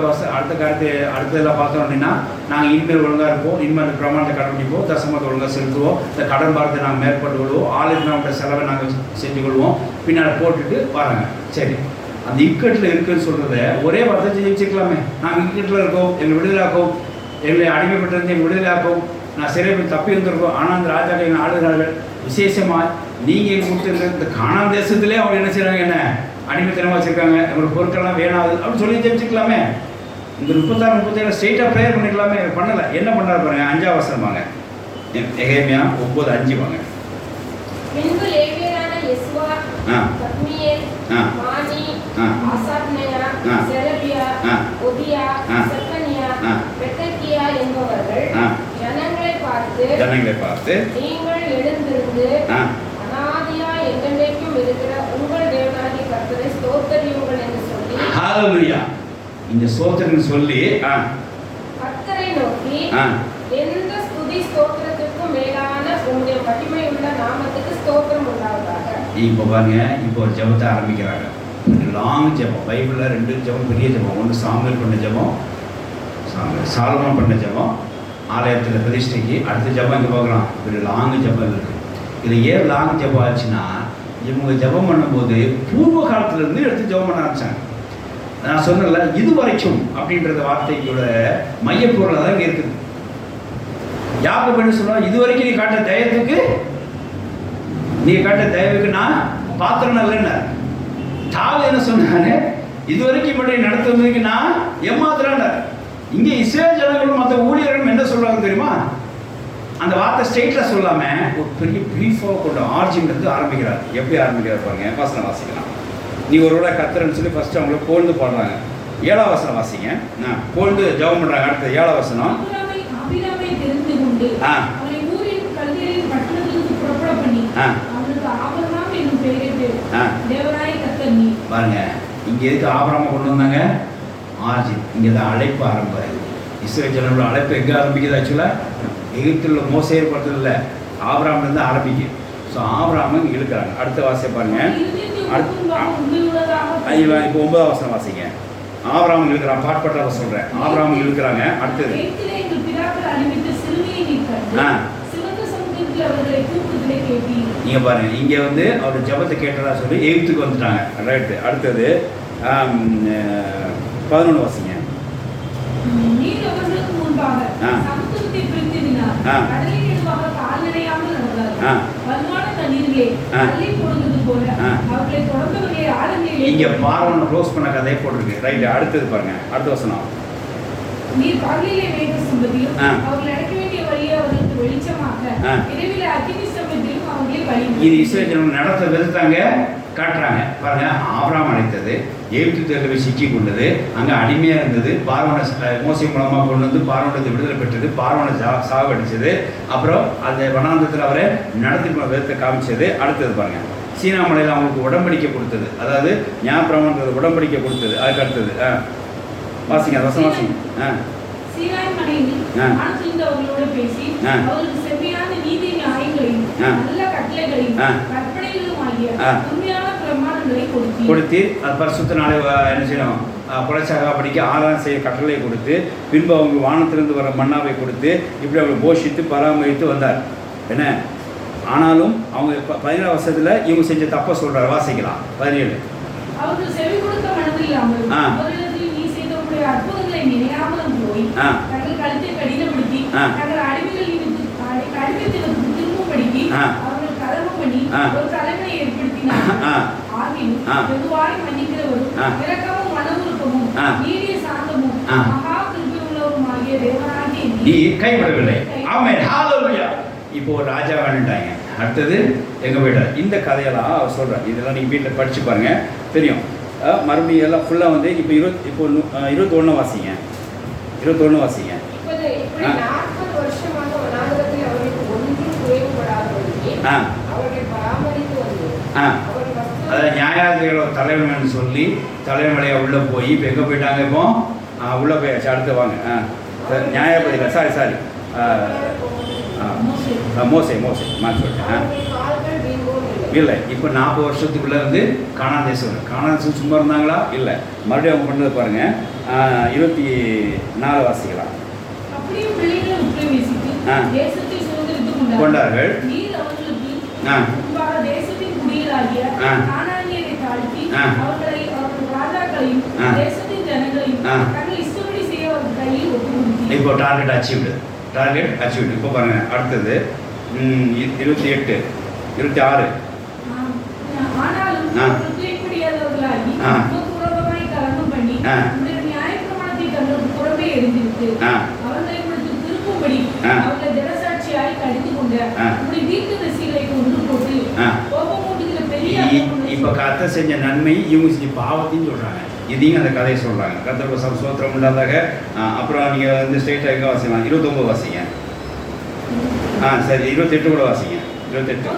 காலத்து அடுத்ததெல்லாம் பார்த்தோம் அப்படின்னா, நாங்கள் இனிமேல் ஒழுங்காக இருப்போம், இனிமேல் பிரமாணத்தை கடைபிடிப்போம், தசமத்தை ஒழுங்காக செலுத்துவோம், இந்த கடன் பாரத்தை நாங்கள் மேற்கொண்டு கொள்வோம், ஆளுநரோட செலவை நாங்கள் செஞ்சு கொள்வோம், பின்னால் போட்டுட்டு வராங்க. சரி, அந்த இக்கட்டில் இருக்குன்னு சொல்கிறத ஒரே வார்த்தை ஜெயிச்சிக்கலாமே. நாங்கள் இக்கட்டில் இருக்கோம், எங்களை விடுதலாக்கும், எங்களை அடிமைப்பட்டிருந்து எங்கள் விடுதலாக்கும், நான் சிறை போய் தப்பி இருந்திருக்கோம். ஆனால் அந்த ராஜாக்கள் எங்கள் ஆளுநர்கள் விசேஷமாக நீங்கள் கொடுத்துருந்த இந்த காணான் தேசத்துலேயே அவங்க என்ன செய்கிறாங்க, என்ன அடிமைத்தனமாக வச்சுருக்காங்க, நம்மளோட பொருட்கள்லாம் வேணாது அப்படின்னு சொல்லி ஜெபிச்சுக்கலாமே. இந்த 36 37 ஸ்ட்ரெயிட்டாக ப்ரேயர் பண்ணிக்கலாமே. பண்ணலை. என்ன பண்ணுறாரு பாருங்க, 5ஆம் வசனம் வாங்க. நெகேமியா 9:5 வாங்க. பின்பு லேவியரான யெசுவா, கத்மியேல், மானி, ஆசாப்னயா, செரபியா, ஒபியா, செப்பனியா, பெத்தகியா என்பவர்கள் ஜனங்களை பார்த்து நீங்கள் எழுந்திருந்து அநாதியா என்றென்றைக்கும் இருக்கிற உங்கள் தேவனாகிய கர்த்தரை ஸ்தோத்திரியுங்கள் என்று சொல்லி, ஹல்லேலூயா, இந்த ஸ்தோத்திரம் சொல்லி கர்த்தரை நோக்கி எந்த ஸ்துதி ஸ்தோத்திரத்திற்கும் மேலான உங்களுடைய மகிமையுள்ள நாமத்துக்கு ஸ்தோத்திரம் உண்டாவதாக. இப்போ பாருங்க, இப்போ ஒரு ஜெபத்தை ஆரம்பிக்கிறாங்க. லாங் ஜெபம். பைபிளில் 2 ஜெபம், பெரிய ஜெபம். ஒன்று சாமுவேல் பண்ண ஜெபம், சாலமோன் பண்ண ஜெபம், ஆலயத்தில் பிரதிஷ்டைக்கு. அடுத்த ஜெபம் இங்கே பார்க்கலாம், ஒரு லாங் ஜெபம் இருக்குது. இது ஏன் லாங் ஜெபம் ஆச்சுன்னா, இவங்க ஜெபம் பண்ணும்போது பூர்வ காலத்திலேருந்து எடுத்து ஜெபம் பண்ண ஆரம்பித்தாங்க. நான் சொன்னல இது வரைக்கும் அப்படின்றத வார்த்தையோட மையப்பொருள் தான் இங்கே இருக்குது. யாக்கோபு என்ன சொல்லுவாங்க, இது வரைக்கும் நீ காட்ட தயவுக்கு நான் பாத்திரம் இல்லைன்னு. தாவீது என்ன சொன்னாரு, இது வரைக்கும் மட்டும் நடத்துவதற்கு நான் ஏமாத்துறேன். இங்கே இஸ்ரேல் ஜனங்களும் மற்ற ஊழியர்களும் என்ன சொல்றாங்க தெரியுமா? அந்த வார்த்தை ஸ்ட்ரெயிட்டாக சொல்லாமல் ஒரு பெரிய ப்ரீஃபாக கொண்ட ஆர்ஜின்றது ஆரம்பிக்கிறார். எப்படி ஆரம்பிக்கிறார் பாருங்க, வசனம் வாசிக்கலாம். நீ ஒருவேளை கத்துறன்னு சொல்லி ஃபர்ஸ்ட் அவங்கள புகழ்ந்து பாடுறாங்க. 7ஆம் வசனம் வாசிங்க. புகழ்ந்து ஜெபம் பண்றாங்க. அடுத்து 7ஆம் வசனம். ஆபிரகாமை தெரிந்து கொண்டு அவனை ஊரின் கல்தேரின் பட்டணத்திலிருந்து புறப்பட பண்ணி அவனுக்கு ஆபிரகாம் என்னும் பெயரிட்டு தேவனாய் கர்த்தர் நீ. பாருங்க, இங்க எதுக்கு ஆபிரகாமை கொண்டு வந்தாங்க? ஆர்ஜின். இங்க தான் அழைப்பு ஆரம்பம். இஸ்ரவேல் ஜனங்களோட அழைப்பு எங்கே ஆரம்பிக்குது? ஆக்சுவலாக எகிப்தில் உள்ள மோசே ஏற்படுத்தல, ஆபிரகாம்லேருந்து ஆரம்பிக்குது. ஸோ ஆபிரகாமை இழுக்கிறாங்க. அடுத்த வாசிய பாருங்க. இப்போ 9ஆம் வசனம் வாசிங்க. ஆபிரகாம் இழுக்கிறான். பாட்பட்ட சொல்றேன். ஆபிரகாம் இழுக்கிறாங்க. அடுத்தது நீங்க பாருங்க, இங்க வந்து அவர் ஜபத்தை கேட்டதா சொல்லி எகிப்துக்கு வந்துட்டாங்க. ரைட்டு. அடுத்தது 11 வாசிங்க. இங்க பார்வோன் க்ளோஸ் பண்ண கதையை போட்டிருக்கு. ரைட். அடுத்தது பாருங்க. அடுத்த வசனம். நீர் பகலிலே மேக சம்பதியும் அவர்கள் நடக்க வேண்டிய வழியை அவர்களுக்கு வெளிச்சமாக இரவிலே அக்கினி சம்பதியும் அவர்களை வழி. இது இஸ்ரவேல் ஜனங்கள் நடத்த விதத்தாங்க காட்டுறாங்க. பாருங்க, ஆபிரகாம் அழைத்தது, எகிப்து தேர்தலில் சிக்கி கொண்டது, அங்கே அடிமையாக இருந்தது, பார்வோனை மோசே மூலமாக கொண்டு வந்து பார்வோனை விடுதலை பெற்றது, பார்வோனை சாவடிச்சது, அப்புறம் அந்த வனாந்தத்தில் அவரை நடத்தி விதத்தை காமிச்சது. அடுத்தது பாருங்க, சீனா மலையில் அவங்களுக்கு உடம்படிக்கை கொடுத்தது, அதாவது ஞாபகம் உடம்படிக்கை கொடுத்தது. அதுக்கு அடுத்தது வாசிங்க, வசனம் வாசிங்க. சீனாய் மலையில் அவர்களோடு பேசி அவர்களுக்கு செம்மையான நீதி நியாயங்களையும் நல்ல கட்டளைகளையும் கற்பனைகளும் ஆகிய உண்மையான பிரமாணங்களை கொடுத்து அது பரிசுத்த நாளை என்ன செய்யணும், புலச்சாக படிக்க ஆராதனை செய்ய கட்டளை கொடுத்து, பின்பு அவங்க வானத்திலிருந்து வர மன்னாவை கொடுத்து இப்படி அவங்களை போஷித்து பராமரித்து வந்தார். என்ன ஆனாலும் அவங்க 17ஆம் வருஷத்துல இவங்க செஞ்ச தப்ப சொல்றாரு. வாசிக்கலாம். 17. அவர்கள் செவி கொடுக்க மனதில்லாமல் அவர்களிடத்தில் நீ செய்த உடைய அற்புதங்களை நினையாமலும் போய் தங்கள் கழுத்தை கடினப்படுத்தி தங்கள் அடிமைத்தனத்துக்கு திரும்பும்படிக்கு அவர்கள் கலகம் பண்ணி ஒரு தலைவனை ஏற்படுத்தினார். ஆகிலும் வெகுவாய் மன்னிக்கிறவரும் இரக்கமும் மனவுருக்கமும் நீடிய சாந்தமும் மகா கிருபை உள்ளவரும் ஆகிய தேவனாகிய நீ கைவிடவில்லை. ஆமென். ஹalleluya. இப்போ ஒரு ராஜா வேணுட்டாங்க. அடுத்தது எங்க போயிட்டார். இந்த கதையெல்லாம் அவர் சொல்றார். இதெல்லாம் நீங்க வீட்டில் படிச்சு பாருங்க, தெரியும். மறுபடியும் எல்லாம் ஃபுல்லா வந்து இப்போ 21 வாசிங்க. 21 வாசிங்க. இப்படி 40 வருஷமாக வனாந்தரத்தில் அவர்களுக்கு ஒன்றும் குறைவுபடாதபடி அவர்களை பராமரித்து வந்தார். அதாவது நியாயாதிகளோட தலைவன் சொல்லி தலைவலையா உள்ள போய் இப்போ எங்கே போயிட்டாங்க? இப்போ உள்ள போயாச்சு. அடுத்து வாங்க. நியாயபதிகள் சாரி மோசே மாற்றி சொல்லிட்டேன். இல்லை, இப்போ 40 வருஷத்துக்குள்ளே வந்து கானான் தேசம் சும்மா இருந்தாங்களா? இல்லை, மறுபடியும் அவங்க பண்ணது பாருங்க. 24 வாசிக்கலாம். கொண்டார்கள். இப்போ டார்கெட் அச்சீவ்டு. இப்போ பாருங்க. அடுத்தது 28, 26. இப்ப கர்த்த செஞ்ச நன்மை இவங்க செஞ்ச பாவத்தையும் சொல்றாங்க. இதையும் அந்த கதையை சொல்றாங்க. கர்த்தருக்கு ஸ்தோத்திரம் உண்டாதாக. அப்புறம் நீங்க வந்து ஸ்ட்ரெயிட்டா எங்க வாசிக்கலாம்? 29 வாசிங்க. சரி, 28 கூட வாசிங்க. 28.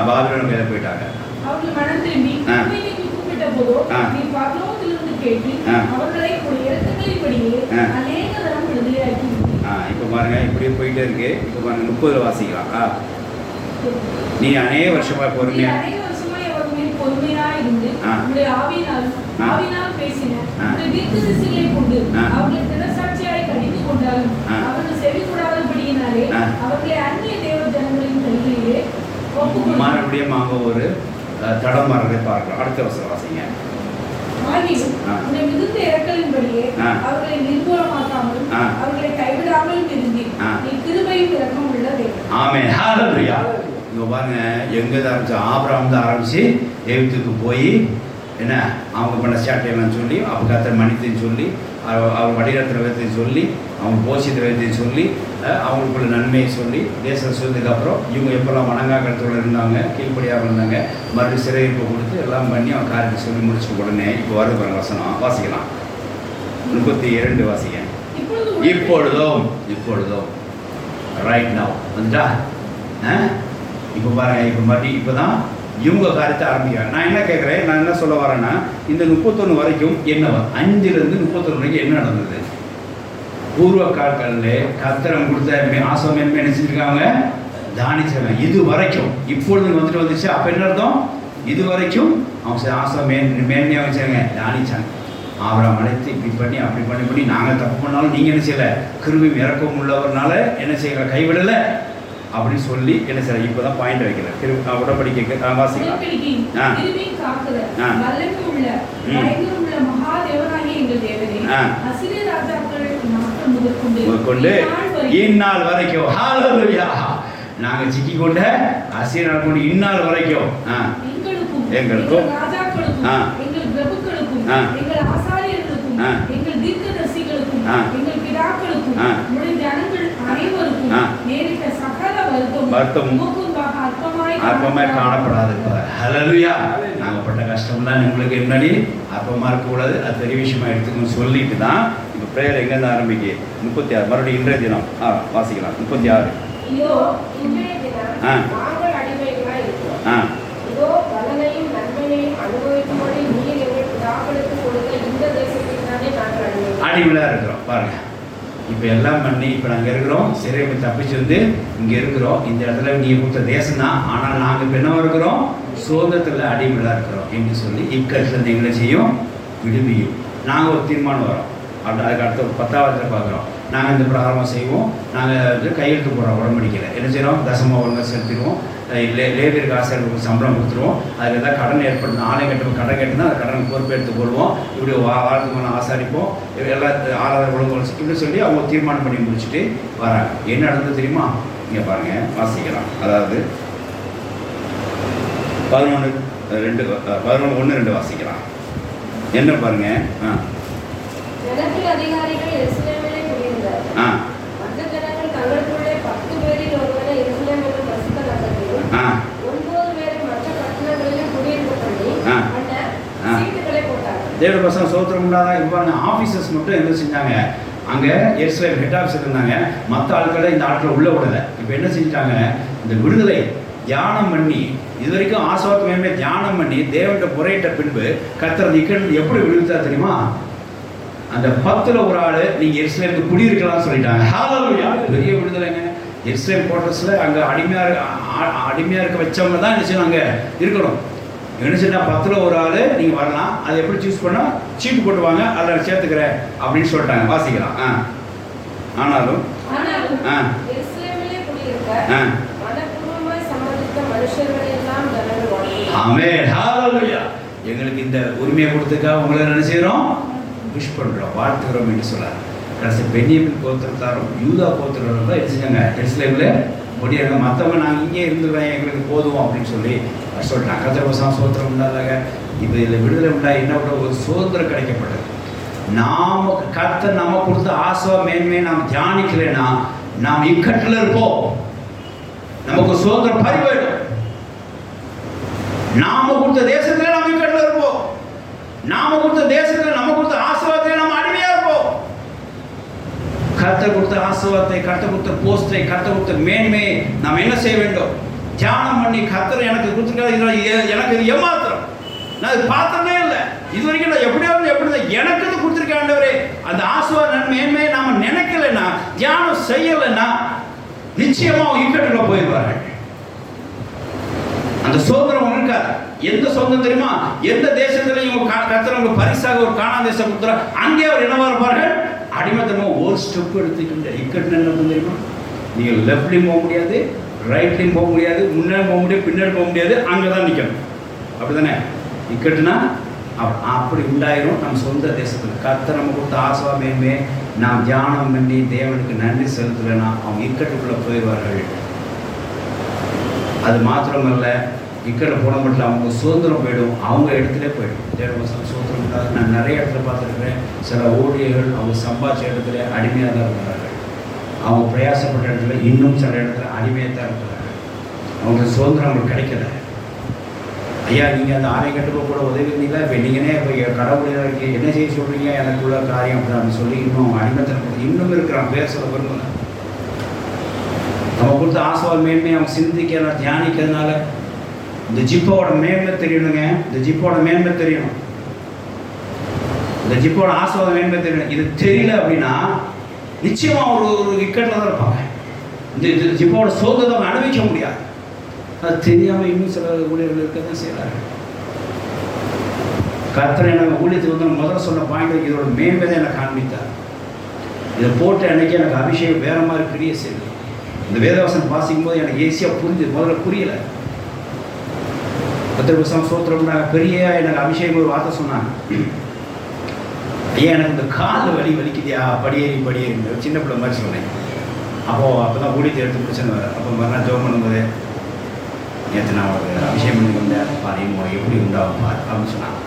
பாபிலோன் மேல போயிட்டாங்க. இப்ப பாருங்க, இப்படியே போயிட்டே இருக்கு. இப்ப பாருங்க 30 வாசிக்கலாம். நீ அநேக வருஷமா பொறுமையா இருந்து ஆவியினால் பேசின தீர்க்கதரிசிகளை கொண்டு அவர்களை தினசாட்சியாய் கடிந்து கொண்டாலும் அவர்கள் செவி கூடாதபடியினாலே அவர்களை அந்நிய தேவ ஜனங்களின் கையிலே மறுபடியும் அவங்க ஒரு தடம் மாறதை பார்க்கலாம். அடுத்த வருஷம் வாசிங்க. மிகுந்த இறக்கலின்படியே அவர்களை நிர்மூலமாக்காமலும் அவர்களை கைவிடாமலும் இருந்து நீ கிருபையும் இரக்கம் உள்ளதே. ஆமென். ஹalleluya. இங்க பாருங்க, எங்க ஆரம்பிச்சு? ஆபிரகாம் தான் ஆரம்பிச்சு எகிப்துக்கு போய் என்ன அவங்க பண்ண சேட்டையெல்லாம் சொல்லி அவங்க கத்தர் மன்னித்தையும் சொல்லி அவங்க வடிகட்டுற விதத்தையும் சொல்லி அவங்க போஷித்த விதத்தையும் சொல்லி அவங்களுக்குள்ள நன்மையை சொல்லி தேசம் சொன்னதுக்கப்புறம் இவங்க எப்போல்லாம் வணங்காக்கத்தோடு இருந்தாங்க கீழ்ப்படியாக இருந்தாங்க மறுபடியும் சிறையிருப்பு கொடுத்து எல்லாம் பண்ணி அவங்க காரியத்தை சொல்லி முடிச்ச உடனே இப்போ வருது பாருங்க வசனம் வாசிக்கலாம் 32 வாசிங்க. இப்பொழுதும் ரைட் நவ் வந்துட்டா இப்போ பாருங்க இப்போ மறுபடியும் இப்போ தான் இவங்க காரியத்தை ஆரம்பிக்கிறாங்க. நான் என்ன கேட்குறேன், நான் என்ன சொல்ல வரேன்னா இந்த 31 வரைக்கும் என்ன 5லேருந்து 31 வரைக்கும் என்ன நடந்தது? பூர்வ காலங்களில் கத்திரம் கொடுத்த ஆசை மேன்மை நினைச்சிருக்காங்க தானிச்சாங்க. இது வரைக்கும் இப்பொழுது வந்துச்சு. அப்போ என்ன அர்த்தம்? இது வரைக்கும் அவங்க ஆசை மேன்மையாக வச்சாங்க, தானிச்சாங்க. அவரை அழைத்து இப்படி பண்ணி அப்படி பண்ணி நாங்கள் தப்பு பண்ணாலும் நீங்கள் என்ன செய்யலை, கிருபையும் இறக்கம் உள்ளவர்னால என்ன செய்யலை, கைவிடலை அப்படின்னு சொல்லி என்ன செய்யலை. இப்போ தான் பாயிண்ட் வைக்கல உடன்படிக்கை வாசிக்கலாம். கொண்டு இந்நாள் வரைக்கும் நாங்கள் சிக்கி கொண்ட அசீரியர் கொண்டு இந்நாள் வரைக்கும் எங்களுக்கும் அற்பமாய் காணப்படாது. ஹல்லேலூயா. நாங்கள் பட்ட கஷ்டம்லாம் உங்களுக்கு முன்னாடி அற்பமா இருக்கக்கூடாது, அது பெரிய விஷயமா எடுத்துக்கணும்னு சொல்லிட்டு தான் இப்போ ப்ரேயர் எங்கேருந்து ஆரம்பிக்கு 36 மறுபடியும் இன்றைய தினம் வாசிக்கலாம். 36 அடிமையாக இருக்கிறோம் பாருங்க. இப்போ எல்லாம் பண்ணி இப்போ நாங்கள் இருக்கிறோம், சிறையை தப்பிச்சு வந்து இங்கே இருக்கிறோம். இந்த இடத்துல நீங்கள் கொடுத்த தேசம் தான், ஆனால் நாங்கள் இப்போ என்னவா இருக்கிறோம், சோதத்தில் அடிமையாக இருக்கிறோம் என்று சொல்லி இக்கட்டில் எங்களை செய்யும் விடுவியும். நாங்கள் ஒரு தீர்மானம் வரோம். அப்படி அதுக்கு அடுத்த 10வது பார்க்குறோம். நாங்கள் இந்த பிராரம்பம் செய்வோம். நாங்கள் வந்து கையெழுத்து போடுறோம், உடம்படிக்கல என்ன செய்கிறோம், தசம ஒழுங்காக செலுத்திடுவோம். லேபருக்கு ஆசிரியர்களுக்கு சம்பளம் கொடுத்துருவோம். அதுக்கு எதாவது கடன் ஏற்படுத்தும், ஆலை கட்டும் கடன் கட்டுனா அந்த கடனை பொறுப்பெடுத்து கொள்வோம். இப்படி வாழ்த்துக்கு ஆசாரிப்போம், எல்லாம் ஆராதனை ஒழுங்கு இப்படி சொல்லி அவங்க தீர்மானம் பண்ணி முடிச்சுட்டு வராங்க. என்ன நடந்தது தெரியுமா? இங்கே பாருங்கள், வாசிக்கலாம். அதாவது 11:2 வாசிக்கலாம். என்ன பாருங்க. அதிகாரிகள் எருசலேமிலே குடியிருந்தார். மற்ற ஜனங்கள் தங்களுக்குள்ளே 10 பேரில் ஒருவரை எருசலேம் என்னும் பரிசுத்த நகரத்திலும் 9 பேரை மற்ற பட்டணங்களிலும் குடியிருப்பு பண்ணி சீட்டுகளை போட்டார்கள். தேவ பசங்க சோத்திரம் உண்டாதா. இப்போ ஆஃபீஸர்ஸ் மட்டும் என்ன செஞ்சாங்க, அங்கே எருசலேம் ஹெட் ஆஃபீஸர் இருந்தாங்க. மற்ற ஆட்களை இந்த ஆட்களை உள்ள விடலை. இப்போ என்ன செஞ்சிட்டாங்க, இந்த விடுதலை தியானம் பண்ணி இது வரைக்கும் ஆசவாத்தமே தியானம் பண்ணி தேவன்கிட்ட முறையிட்ட பின்பு கர்த்தர் இக்கட்டு எப்படி விடுவித்தா தெரியுமா? அந்த 10ல் ஒரு ஆள் நீங்கள் எருசலேமுக்கு குடியிருக்கலாம்னு சொல்லிட்டாங்க. ஹல்லேலூயா. பெரிய விடுதலைங்க. எருசலேம் குவார்ட்டர்ஸில் அங்கே அடிமையாக இருக்க வச்சவங்க தான் என்ன செய்யணும், அங்கே இருக்கணும். என்ன செய்யணும், 10ல் ஒரு ஆள் நீங்கள் வரலாம். அதை எப்படி சூஸ் பண்ணால் சீட்டு போட்டுவாங்க, அதில் சேர்த்துக்கிறேன் அப்படின்னு சொல்லிட்டாங்க. வாசிக்கலாம். ஆனாலும் எங்களுக்கு இந்த உரிமையை கொடுத்துக்கா உங்களை என்ன செய்கிறோம், விஷ் பண்ணுறோம், வாழ்த்துக்கிறோம் என்று சொல்லார். கடைசி பென்யமின் கோத்திரத்தாரும் யூதா கோத்திரம் தான் என்ன செஞ்சாங்க, எருசலேமில் முடியாங்க. மற்றவங்க நாங்கள் இங்கே இருந்துடுறேன், எங்களுக்கு போதும் அப்படின்னு சொல்லி சொல்லிட்டாங்க. கர்த்தர் சோத்திரம் உண்டாதாக இப்போ இதில் விடுதலை உண்டா என்ன கூட ஒரு சுதந்திரம் கிடைக்கப்பட்டது. நாம் கர்த்தர் நம்ம கொடுத்த ஆசை மேன்மையை நாம் தியானிக்கலைன்னா நாம் இக்கட்டில் இருப்போம். நமக்கு சுதந்திரம் பறிவேடும். நாம கொடுத்த தேசத்துல நம்ம இக்கட்டில் இருப்போம். நாம கொடுத்த தேசத்துல நம்ம கொடுத்த ஆசீர்வாதத்தை நம்ம அடிமையா இருப்போம். கர்த்தர் கொடுத்த ஆசீர்வாதத்தை, கர்த்தர் கொடுத்த போஸ்டை, கர்த்தர் கொடுத்த மேன்மையை நாம் என்ன செய்ய வேண்டும், தியானம் பண்ணி கர்த்தர் எனக்கு கொடுத்துருக்காரு, எனக்கு இது ஏமாத்திரம், நான் இது பார்த்ததே இல்லை இது வரைக்கும், நான் எப்படியாவது எப்படி எனக்கு இது கொடுத்துருக்கேன் ஆண்டவரே. அந்த ஆசீர்வாத மேன்மையை நாம நினைக்கலைன்னா, தியானம் செய்யலைன்னா நிச்சயமா இக்கட்டுக்குள்ள போயிடுவார்கள். அந்த சுதந்திரம் இருக்காது. எந்த சுதந்திரம் தெரியுமா? எந்த தேசத்திலையும் கர்த்தர் பரிசாக ஒரு காணாத தேசம் கொடுத்துறா, அங்கே அவர் என்னவா இருப்பார்கள், அடிமைத்தனம். ஒரு ஸ்டெப் எடுத்துக்கிட்டு இக்கட்டு என்ன தெரியுமா? நீங்கள் லெஃப்ட்லையும் போக முடியாது, ரைட்லையும் போக முடியாது, முன்னாடி போக முடியாது, பின்னாடி போக முடியாது, அங்கே தான் நிற்கணும். அப்படி தானே? இக்கட்டுனா அப்படி உண்டாயிரும். நம்ம சொந்த தேசத்தில் கர்த்தர் நம்ம கொடுத்த ஆசா மேன்மையை நாம் தியானம் பண்ணி தேவனுக்கு நன்றி செலுத்தலைன்னா அவங்க இக்கட்டுக்குள்ளே போயிடுவார்கள். அது மாத்திரமல்ல, இக்கட்டில் போன மட்டும் அவங்க சுதந்திரம் போயிடும், அவங்க இடத்துல போயிடும். தேவவசம் சுதந்திரம் இல்லாத நான் நிறைய இடத்துல பார்த்துருக்கிறேன். சில ஊழியர்கள் அவங்க சம்பாதிச்ச இடத்துல அடிமையாக தான் இருக்கிறார்கள். அவங்க பிரயாசப்பட்ட இடத்துல இன்னும் சில இடத்துல அடிமையாக தான் இருக்கிறார்கள். அவங்களுக்கு சுதந்திரம் அவங்களுக்கு கிடைக்கல. ஐயா நீங்கள் அந்த ஆலயம் கட்டுப்போ கூட உதவி இருந்தீங்களா? இப்போ நீங்களே இப்போ கடவுளுக்கு என்ன செய்ய சொல்கிறீங்க, எனக்குள்ள காரியம் அப்படின்னு சொல்லி இன்னும் அடிமைத்தனம் இன்னும் இருக்கிறான். பேர் சொல்ல விரும்புங்க. நம்ம கொடுத்த ஆசீர்வாத மேன்மையை அவங்க சிந்திக்கிறதுனால தியானிக்கிறதுனால இந்த ஜிப்போட மேன்மை தெரியணுங்க. இந்த ஜிப்போட மேன்மை தெரியணும். இந்த ஜிப்போட ஆசீர்வாத மேன்மை தெரியணும். இது தெரியல அப்படின்னா நிச்சயமாக ஒரு இக்கட்டில் தான் இருப்பாங்க. இந்த ஜிப்போட சோதனை அவங்க அனுபவிக்க முடியாது. அது தெரியாமல் இன்னும் சில ஊழியர்கள் இருக்க தான் செய்கிறாங்க. கர்த்தர் எனக்கு ஊழியத்துக்கு வந்து முதல்ல சொன்ன பாயிண்ட் இதோட மேன்மை தான் எனக்கு காண்பித்தார். இதை போட்ட அன்னைக்கு எனக்கு அபிஷேகம் வேற மாதிரி கிரியை செய்யுது. இந்த வேதவசனம் வாசிக்கும் போது எனக்கு ஈஸியாக புரிஞ்சுது. முதல்ல புரியலை. 10 வருஷம் சோத்திரம்னாங்க. பெரிய எனக்கு அபிஷேகம் ஒரு வார்த்தை சொன்னாங்க. ஐயா எனக்கு இந்த கால் வலிக்குதியா, படியேறி சின்ன பிள்ளை மாதிரி சொன்னேன். அப்போ தான் ஊழியத்தை எடுத்து பிடிச்சேன்னு வர. அப்போ மறுநாள் ஜோம் பண்ணும்போது நேற்று நான் ஒரு அபிஷேகம் பண்ணி வந்தேன் பாரு எப்படி உண்டாகும் பாரு அப்படின்னு சொன்னாங்க.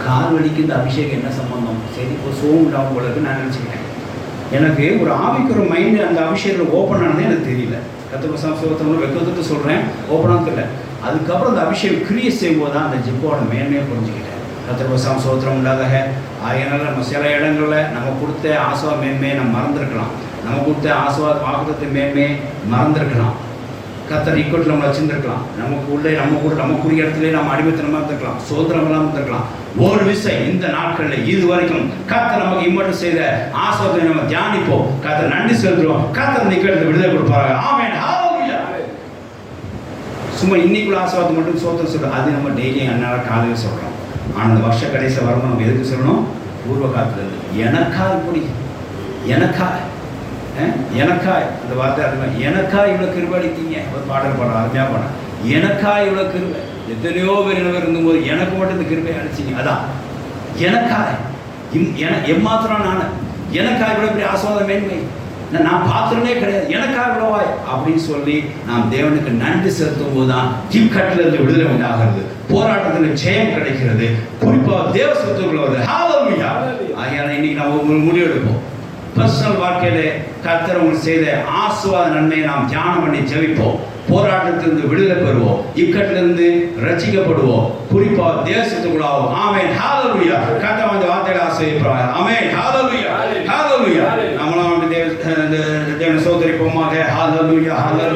கால் வலிக்கு இந்த அபிஷேகம் என்ன சம்பந்தம்? சரி இப்போ சோம் உண்டாகும் போல இருக்கு நான் நினச்சிக்கிட்டேன். எனக்கு ஒரு ஆவிக்கு ஒரு மைண்டு அந்த அபிஷேகம் ஓப்பன் ஆனதே எனக்கு தெரியல. 10 வருஷம் சோத்திரம் வெக்கத்துட்டு சொல்கிறேன், ஓப்பனாக தெரியல. அதுக்கப்புறம் அந்த அபிஷேகம் கிரியை செய்யும்போது தான் அந்த ஜிப்போட மேன்மையை புரிஞ்சுக்கிட்டேன். 10 வருஷம் சோத்திரம் உண்டாதாக. அதனால நம்ம சில இடங்களில் நம்ம கொடுத்த ஆசீர்வாத மேன்மையை நம்ம மறந்துருக்கலாம். நம்ம கொடுத்த ஆசீர்வாத வாக்குத்தத்தின் மேன்மையை மறந்துருக்கலாம். கர்த்தர் ஈக்குவல் நம்ம வச்சுருந்துருக்கலாம். நம்ம கூடிய இடத்துல நம்ம அடிமைத்தனமாக இருந்திருக்கலாம். சோதனம் எல்லாம் இருந்திருக்கலாம். ஒரு விஷயம் இந்த நாட்களில் இது வரைக்கும் கர்த்தர் நமக்கு இம்மட்டும் செய்த ஆசீர்வாதத்தை நம்ம தியானிப்போம். கர்த்தர் நன்றி செலுத்துறோம். கர்த்தர் நிற்கிறது விடுதலை கொடுப்பாங்க. ஆமென். ஹல்லேலூயா. சும்மா இன்னைக்குள்ள ஆசீர்வாதம் மட்டும் சோத்திரம் சொல்கிறோம். அது நம்ம டெய்லி அந்நாள் காலையில் சொல்கிறோம். ஆனால் அந்த வருஷ கடைசி வரணும் நம்ம எதுக்கு சொல்லணும்? பூர்வ காலத்தில் எனக்கா இப்படி எனக்கா அந்த வார்த்தை அருமை. எனக்கா இவ்வளோ கிருபை அளித்தீங்க. ஒரு பாடல் பாடுற அருமையாக பாடம். எனக்கா இவ்வளோ கிருபை. எத்தனையோ பேர் இருந்தபோது எனக்கு மட்டும் இந்த கிருபை அளிச்சிங்க. அதான் எனக்கா எம்மாத்திரம் நான் எனக்கா இவ்வளோ பெரிய ஆசீர்வாத மேன்மை நான் பாத்திரனே கிடையாது. எனக்கா இவ்வளவாய் அப்படின்னு சொல்லி நாம் தேவனுக்கு நன்றி செலுத்தும் போது தான் இக்கட்டிலிருந்து விடுதலை உண்டாகிறது. போராட்டத்தில் ஜெயம் கிடைக்கிறது. குறிப்பாக தேவ சொத்துக்கள் வருது. ஹல்லேலூயா. ஆகையால இன்னைக்கு நாம் ஒரு முடிவெடுப்போம். பர்சனல் வாழ்க்கையில கர்த்தர் உங்களுக்கு செய்த ஆசீர்வாத நன்மையை நாம் தியானம் பண்ணி ஜெபிப்போம். போராட்டத்திலிருந்து விடுதலை பெறுவோம். இக்கட்டிலிருந்து ரட்சிக்கப்படுவோம். குறிப்பாக தேசத்துக்குள்ளாகும். ஆமென். ஹல்லேலூயா. கர்த்தர் அந்த வார்த்தைகளை ஆசீர்வதிப்பார். ஆமென். ஹல்லேலூயா. ஹல்லேலூயா. நம்மளும் தேவனை சோதரிப்போமாக. ஹல்லேலூயா. ஹல்லேலூயா.